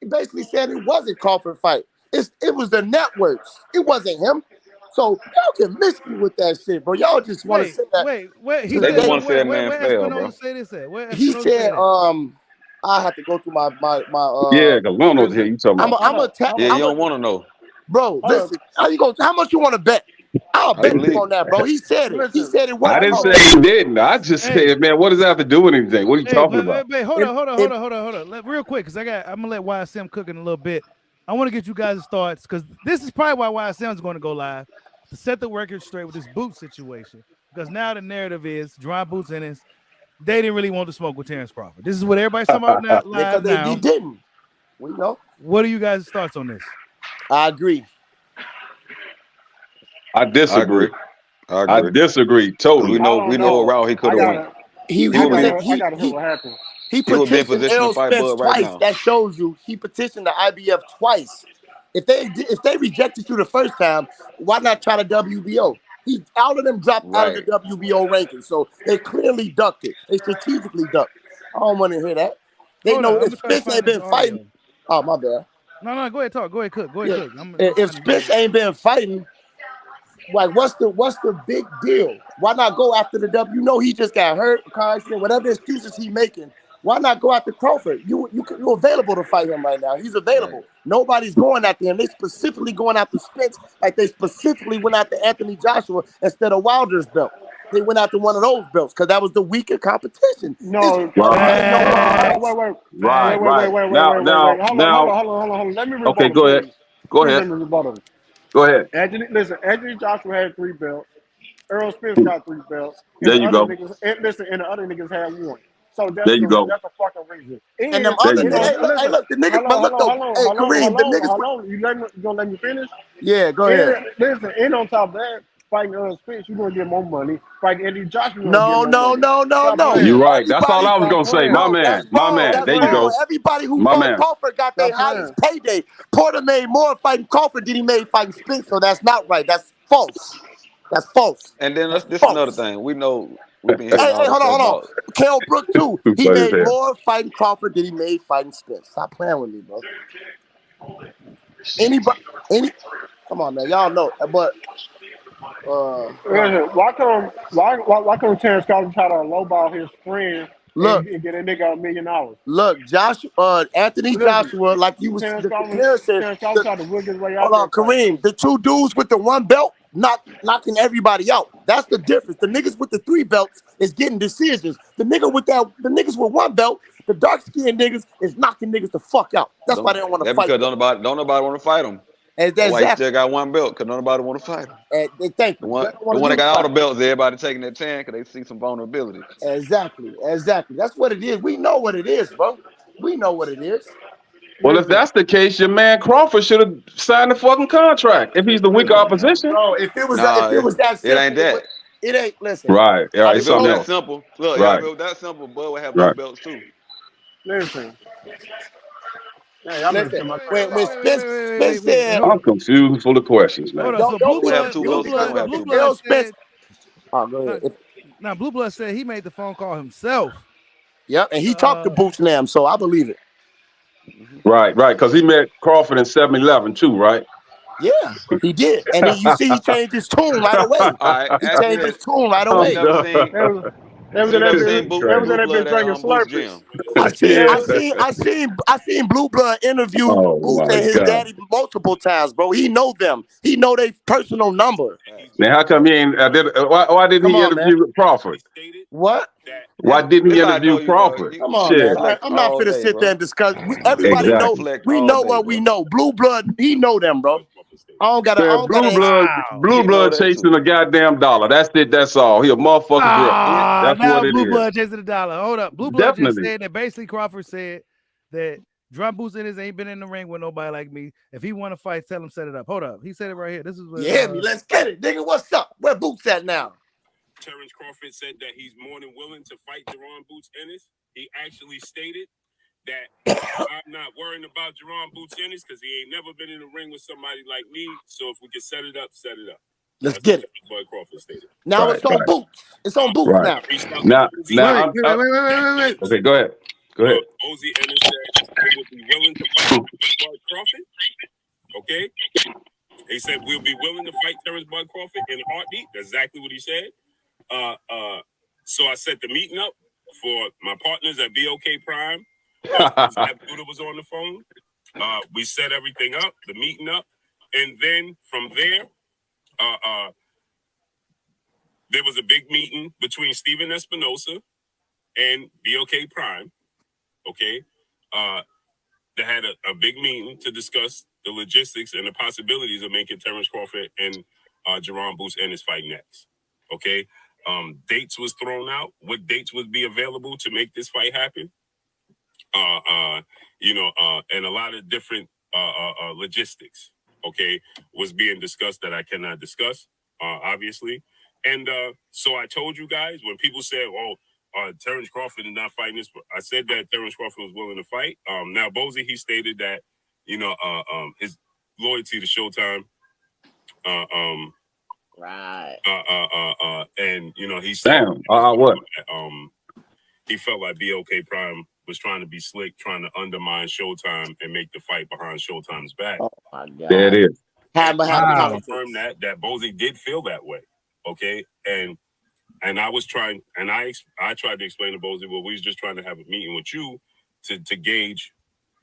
basically said it wasn't Crawford fight. It was the networks. It wasn't him. So y'all can miss me with that shit, bro. Y'all just want to say that. Wait. They just want to say a man failed, bro. He said, I have to go through my yeah, because we don't know what the hell you talking about. I'm a you don't want to know. Bro, listen, how much you want to bet? I'll bet you on that, bro. He said it. He said it wasn't. I didn't say he didn't. I just said, man, what does that have to do with anything? What are you talking about? Hold on. Real quick, because I'm gonna let YSM cook in a little bit. I want to get you guys' thoughts, because this is probably why YSM is going to go live, to set the record straight with this boot situation. Because now the narrative is Jaron Boots Ennis, they didn't really want to smoke with Terence Crawford. This is what everybody's talking about now. Live now. He didn't. We know. What are you guys' thoughts on this? I agree. I disagree. I disagree totally. We know what route he could have went. He petitioned Errol Spence twice. That shows you he petitioned the IBF twice. If they rejected you the first time, why not try the WBO? All of them dropped out of the WBO rankings, so they clearly ducked it. They strategically ducked. I don't want to hear that. They know if Spence ain't been fighting. Oh, my bad. No, go ahead, talk. Go ahead, cook. Go ahead, cook. If Spence ain't been fighting, like, what's the big deal? Why not go after the W? You know he just got hurt, whatever excuses he making. Why not go after Crawford? You're available to fight him right now. He's available. Right. Nobody's going after him. They specifically going after Spence, like they specifically went after Anthony Joshua instead of Wilder's belt. They went after one of those belts because that was the weaker competition. No. Wait. Right. Hold on. Let me rebuttal. Okay, go ahead. Go ahead. Anthony Joshua had 3 belts. Errol Spence got 3 belts. There you go. And the other niggas had 1. So that's there you go. That's a fucking reason. And them other niggas, look, the niggas, but look though, hey Kareem, the niggas. Hold on. You gonna let me finish? Yeah, go ahead. Listen, and on top of that, fighting Errol Spence, you're gonna get more money. Fighting Anthony Joshua, no. You're right. That's all I was gonna say. My man. There you go. Everybody who fought Crawford got their highest payday. Porter made more fighting Crawford than he made fighting Spence, so that's not right. That's false. That's false. And then this is another thing. We know. Hey, hold on. Kell Brook too. He made more fighting Crawford than he made fighting Spence. Stop playing with me, bro. Come on, man. Y'all know, but why come Terence Crawford try to lowball his friend? Look, and get a nigga $1 million. Look, Anthony Joshua, like you was said. Hold on, Kareem. The 2 dudes with the 1 belt, knocking everybody out. That's the difference. The niggas with the 3 belts is getting decisions. The niggas with 1 belt, the dark skinned niggas is knocking niggas the fuck out. That's why they don't want to fight. Because don't nobody want to fight him. That's why he still got 1 belt, because nobody want to fight him. Thank you. The one that got all the belts, everybody taking their chance because they see some vulnerability. Exactly. That's what it is. We know what it is, bro. We know what it is. Well, if that's the case, your man Crawford should have signed the fucking contract if he's the weaker opposition. No, if it was that simple, it ain't that. It ain't. Listen. Right. Yeah, if it was that simple, look. If it was that simple, Bud would have 2 belts too. Listen. When Spence said, I'm confused, full of questions, man. Hold on, so Blue Blood said. Oh, go ahead. Now, Blue Blood said he made the phone call himself. Yep, and he talked to Boots Nam, so I believe it. Right, because he met Crawford in 7-Eleven too, right? Yeah, he did. And then you see he changed his tune right away. All right, He ask me changed his this. tune right You away. never seen They was you in that never bitch. seen They was in Blue that bitch Blood drinking at Boots Slurpees. Gym. I seen Blue Blood interview Oh Boots my and his God. daddy multiple times, bro. He know them. He know their personal number. Now, how come he ain't? Why didn't Come he on, man. interview Crawford? What? Why didn't he Everybody know interview you, bro. Crawford? You Come on, man. Shit, deflect I'm not all finna day, sit there bro. and discuss. Everybody You know. exactly. deflect We all know day, what we bro. know. Blue Blood, he know them, bro. I Man, don't gotta. Blue He know Blood that too. chasing a goddamn dollar. That's it. That's all. He a motherfucker drifter. That's Now what it Blue is. Blood chasing the dollar. Hold up. Blue Blood just Definitely. said that basically Crawford said that Drum Boots Ennis ain't been in the ring with nobody like me. If he want to fight, tell him set it up. Hold up. He said it right here. This is what You hear me? Let's get it, nigga. What's up? Where Boots at now? Terence Crawford said that he's more than willing to fight Jaron Boots Ennis. He actually stated that I'm not worrying about Jaron Boots Ennis because he ain't never been in the ring with somebody like me. So if we can set it up, set it up. Let's get it. What Crawford stated. Now Right, it's on Boots. It's on Boots right. now. Now, Wait. okay, go ahead. Go ahead. Ozzy Ennis said he would be willing to fight Bud Crawford. Okay? He said we'll be willing to fight Terence Bud Crawford in a heartbeat. That's exactly what he said. So I set the meeting up for my partners at BOK Prime. Buddha was on the phone. We set everything up, the meeting up, and then from there, there was a big meeting between Steven Espinosa and BOK Prime. Okay, they had a big meeting to discuss the logistics and the possibilities of making Terence Crawford and Jaron Boots Ennis fight next. Okay, dates was thrown out. What dates would be available to make this fight happen? And a lot of different logistics, okay, was being discussed that I cannot discuss, obviously. And so I told you guys when people said, "Oh, Terence Crawford is not fighting this," I said that Terence Crawford was willing to fight. Now Bozy, he stated that his loyalty to Showtime, right, and he said, what? He felt like BOK Prime was trying to be slick, trying to undermine Showtime and make the fight behind Showtime's back. Oh my God. There it is. I confirmed that Bozy did feel that way. Okay. And I was trying, and I tried to explain to Bozy, well, we was just trying to have a meeting with you to gauge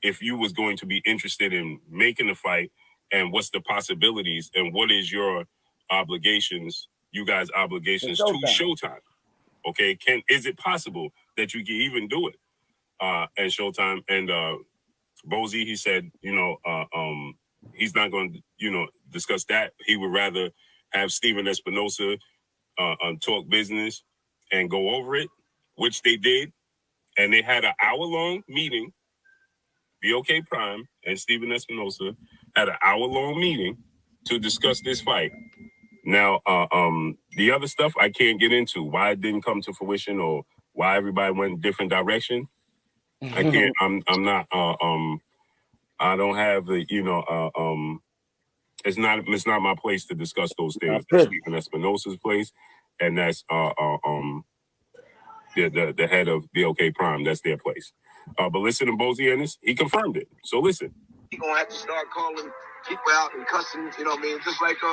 if you was going to be interested in making the fight and what's the possibilities and what is your obligations, you guys' obligations to Showtime. Okay, is it possible that you can even do it? And Showtime and Bozy, he said, he's not going to, discuss that. He would rather have Steven Espinosa talk business and go over it, which they did, and they had an hour-long meeting. BOK Prime and Steven Espinosa had an hour-long meeting to discuss this fight. Now, the other stuff I can't get into. Why it didn't come to fruition or why everybody went in different direction. I can't. I'm not. I don't have the. It's not my place to discuss those things. That's Stephen Espinosa's place, and that's the head of BOK Prime. That's their place. But listen to Bozy Ennis. He confirmed it. So listen. You're gonna have to start calling people out and cussing. You know what I mean? Just like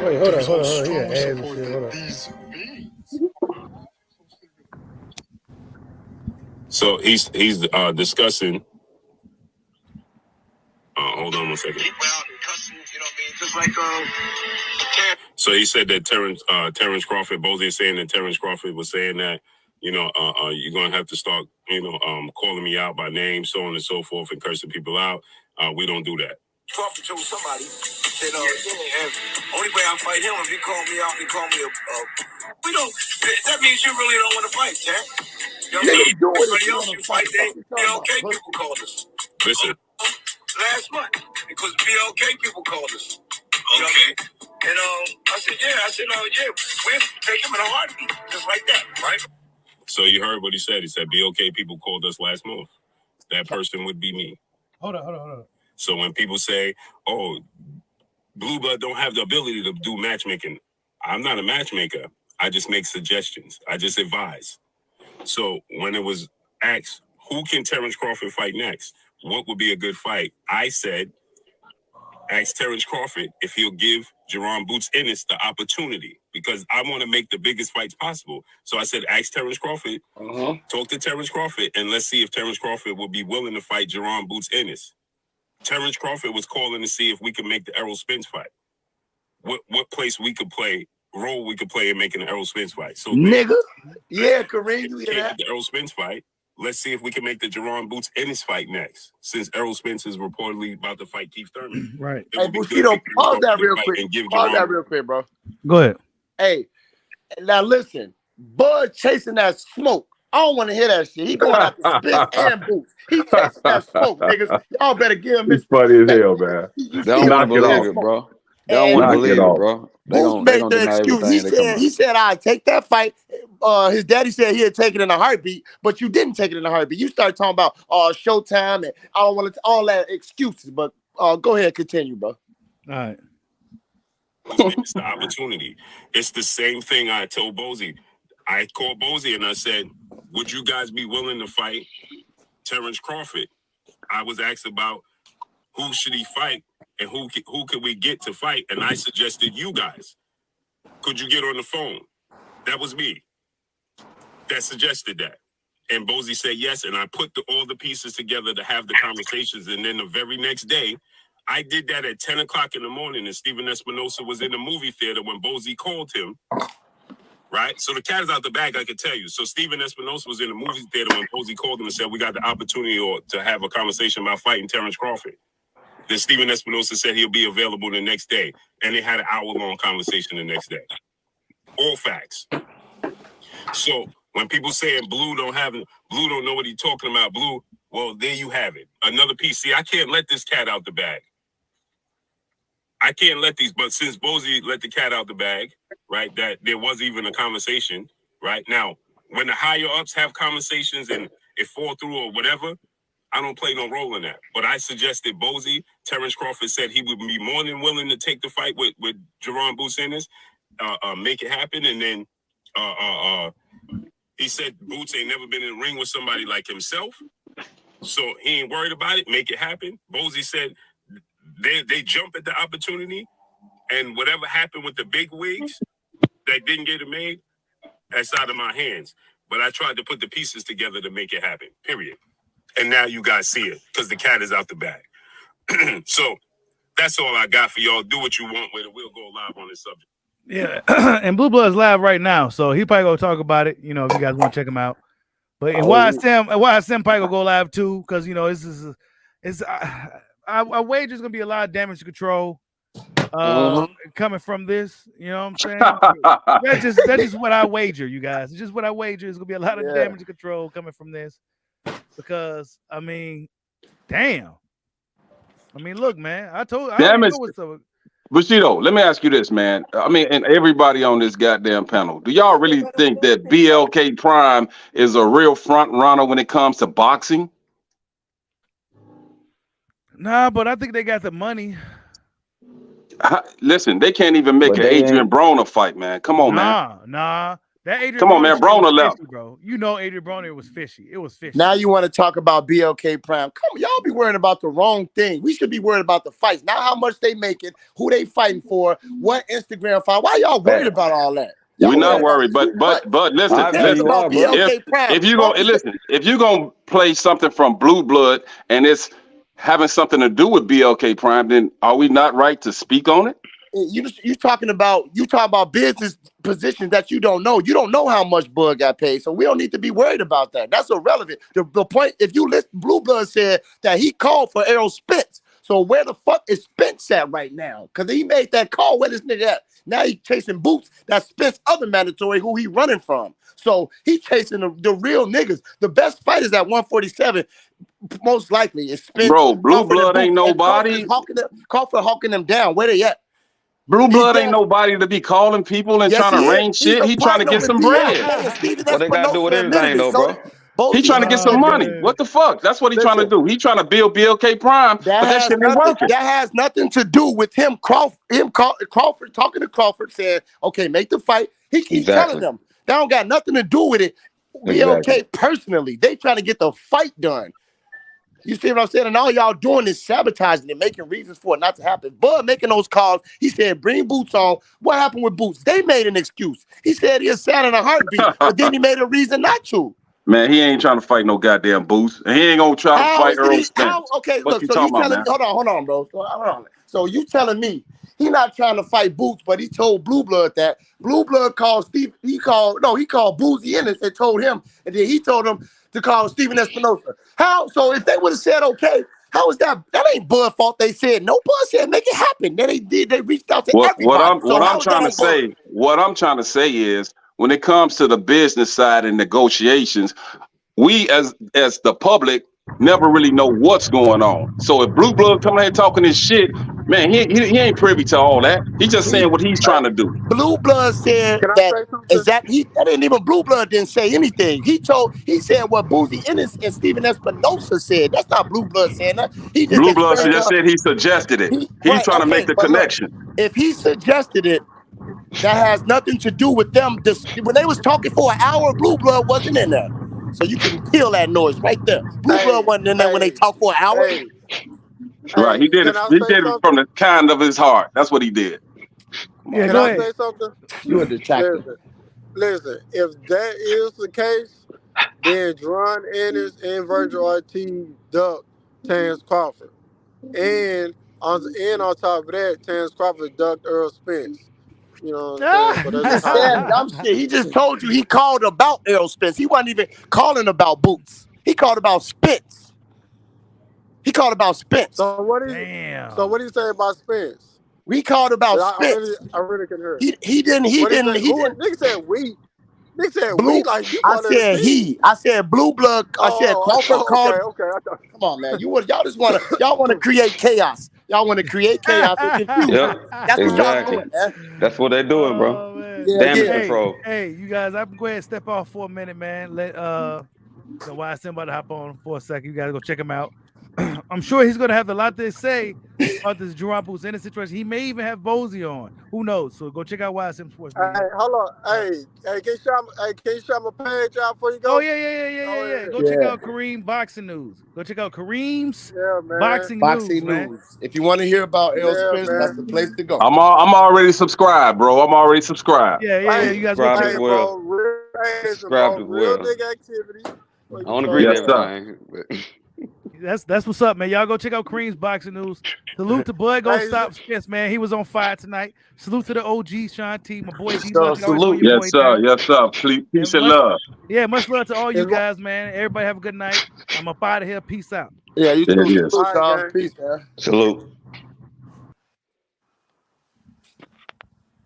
Wait, hold on. He got ads and shit. Hold on. So he's discussing. Hold on one second. people out and cussing. You know what I mean? Just like So he said that Terence Crawford, Bozy is saying that Terence Crawford was saying that, you're gonna have to start, calling me out by name, so on and so forth, and cursing people out. We don't do that. Crawford told somebody, said, only way I fight him if he call me out and call me we don't. That means you really don't want to fight, Terry. You know what I mean? Everybody else you fight, BLK people called us. Listen. Last month, because BLK people called us. You know what I mean? And I said, we'll take him in a heartbeat, just like that, right? So you heard what he said. He said BOK people called us last month. That person would be me. Hold on. So when people say, "Oh, Blue Blood don't have the ability to do matchmaking," I'm not a matchmaker. I just make suggestions. I just advise. So when it was asked who can Terence Crawford fight next? What would be a good fight? I said, ask Terence Crawford if he'll give Jaron Boots Ennis the opportunity, because I want to make the biggest fights possible. So I said, ask Terence Crawford, talk to Terence Crawford, and let's see if Terence Crawford will be willing to fight Jaron Boots Ennis. Terence Crawford was calling to see if we could make the Errol Spence fight. What place we could play, role we could play in making the Errol Spence fight. So nigga, yeah, Kareem, you hear that? The Errol Spence fight. Let's see if we can make the Jaron Boots Ennis fight next, since Errol Spence is reportedly about to fight Keith Thurman. Right. Hey, Bushido, pause that real quick. Pause that real quick, bro. Go ahead. Hey, now listen, Bud chasing that smoke. I don't want to hear that shit. He going out to Spence and Boots. He chasing that smoke, niggas. Y'all better give him his. It's funny as hell, man. They don't want to believe it, bro. They don't want to believe it, bro. Boots made the excuse. He said, "I take that fight." His daddy said he'd take it in a heartbeat, but you didn't take it in a heartbeat. You started talking about Showtime and I don't want to all that excuses. But go ahead, continue, bro. All right. It's the opportunity. It's the same thing I told Bozy. I called Bozy and I said, would you guys be willing to fight Terence Crawford? I was asked about who should he fight and who could we get to fight, and I suggested you guys. Could you get on the phone? That was me that suggested that. And Bozy said yes, and I put all the pieces together to have the conversations, and then the very next day, I did that at 10 o'clock in the morning, and Steven Espinosa was in the movie theater when Bozy called him, right? So the cat is out the bag, I can tell you. So Steven Espinosa was in the movie theater when Bozy called him and said, we got the opportunity to have a conversation about fighting Terence Crawford. Then Steven Espinosa said he'll be available the next day, and they had an hour-long conversation the next day. All facts. So when people saying Blue don't know what he's talking about, Blue, well, there you have it. Another piece. See, I can't let this cat out the bag. I can't let these, but since Bozy let the cat out the bag, right, that there was even a conversation, right? Now, when the higher ups have conversations and it fall through or whatever, I don't play no role in that. But I suggested Bozy. Terence Crawford said he would be more than willing to take the fight with Jaron Boots Ennis, make it happen. And then he said Boots ain't never been in the ring with somebody like himself, so he ain't worried about it. Make it happen. Bozy said they jump at the opportunity, and whatever happened with the big wigs that didn't get it made, that's out of my hands. But I tried to put the pieces together to make it happen, period. And now you guys see it, because the cat is out the bag. So that's all I got for y'all. Do what you want with it. We'll go live on this subject. Yeah, and Blue Blood's live right now, so he probably gonna talk about it. You know, if you guys want to check him out. But why Sam probably gonna go live too, because you know our wager is gonna be a lot of damage control coming from this. You know what I'm saying? that's just what I wager, you guys. It's just what I wager. It's gonna be a lot of damage control coming from this, because I mean, damn. I mean, look, man. I damage. Know what's up. Bushido, let me ask you this, man. I mean, and everybody on this goddamn panel, do y'all really think that BLK Prime is a real front runner when it comes to boxing? Nah, but I think they got the money. Listen, they can't even make an Adrian Broner fight, man. Come on, man. Nah. That Adrian Come on, man. Broner left. Fishy, bro. You know Adrian Broner was fishy. It was fishy. Now you want to talk about BLK Prime. Come on, y'all be worrying about the wrong thing. We should be worried about the fights. Not how much they making, who they fighting for, what Instagram fight. Why y'all worried about all that? We're not worried, but listen, if you're gonna play something from Blue Blood and it's having something to do with BLK Prime, then are we not right to speak on it? You talking about business positions that you don't know. You don't know how much Bud got paid, so we don't need to be worried about that. That's irrelevant. The point, if you listen, Blue Blood said that he called for Errol Spence. So where the fuck is Spence at right now? Because he made that call. Where this nigga at? Now he chasing Boots. That's Spence other mandatory who he running from. So he chasing the real niggas. The best fighters at 147, most likely, is Spence. Bro, Blue Blood ain't nobody. Crawford hawking them down. Where they at? Blue Blood ain't nobody to be calling people and trying to arrange shit. He trying to get some bread. What they got to do with everything, though, bro? He trying to get some money. What the fuck? That's what he trying to do. He trying to build BLK Prime, but that shit ain't working. That has nothing to do with him. Crawford talking to Crawford, saying, "Okay, make the fight." He's telling them that don't got nothing to do with it. BLK personally. They trying to get the fight done. You see what I'm saying? And all y'all doing is sabotaging and making reasons for it not to happen. Bud making those calls. He said, bring Boots on. What happened with Boots? They made an excuse. He said he'll sad in a heartbeat, but then he made a reason not to. Man, he ain't trying to fight no goddamn Boots. And he ain't gonna try to fight Errol Spence. Okay, what look, you so talking you about, telling man? me, hold on, bro. Hold on. So you telling me he not trying to fight Boots, but he told Blue Blood that. Blue Blood called Steve, he called Boozy Ennis and told him, and then he told him to call Steven Espinosa. How? So if they would have said okay, how is that? That ain't Bud fault. They said no. Bud said make it happen. Then they did. They reached out to everybody. What I'm trying to say is when it comes to the business side and negotiations, we as the public never really know what's going on. So if Blue Blood coming here talking this shit, man, he ain't privy to all that. He's just saying what he's trying to do. Blue Blood said Can I that say something? exactly. That didn't even Blue Blood didn't say anything. He said what Boozy Ennis and Steven Espinosa said. That's not Blue Blood saying that. He just Blue Blood explained just said he suggested it. He's trying to make the but connection. Look, if he suggested it, that has nothing to do with them. When they was talking for an hour, Blue Blood wasn't in there. So you can kill that noise right there. Blue Blood wasn't in there when they talked for an hour. Right, he did it. He did it from the kind of his heart. That's what he did. Yeah, Can go I ahead. say something? You a detractor. Listen, if that is the case, then Jaron Ennis and Virgil Ortiz ducked Terence Crawford. And on top of that, Terence Crawford ducked Errol Spence. You know what I'm saying? So He that's just how I said dumb shit. He just told you he called about Errol Spence. He wasn't even calling about Boots. He called about Spence. He called about Spence. So what do you say about Spence? We called about Spence. I really can hear. He didn't. Nigga said we. Nigga said we like you. I said he. I said Blue Blood. I said Crawford called. Okay. Come on, man. Y'all want to create chaos. Y'all want to create chaos and confusion. Yep, That's what y'all exactly. doing, man. That's what they're doing, bro. Damage control. Hey, you guys, I'm going to step off for a minute, man. Let YSM about to hop on for a second. You got to go check him out. I'm sure he's going to have a lot to say about this Jaron Boots in the situation. He may even have Bozy on. Who knows? So go check out YSM Sports Media. Hey, hold on. Hey, can you shout my page out before you go? Oh, yeah. Go check out Kareem Boxing News. Go check out Kareem's Boxing News, man. If you want to hear about Errol Spence, that's the place to go. I'm already subscribed, bro. I'm already subscribed. Yeah. You guys go check it out. Subscribe as well. Real nigga activity. I don't agree with everything. That's what's up, man. Y'all go check out Kareem's Boxing News. Salute to Bud Go Stop Spence, man. He was on fire tonight. Salute to the OG Sean T, my boy G. Salute. Yes, sir. Peace and love. Yeah, much love to all you guys, man. Everybody have a good night. I'm up out of here. Peace out. Yeah, you too. Yes. Salute, Peace, man. Salute.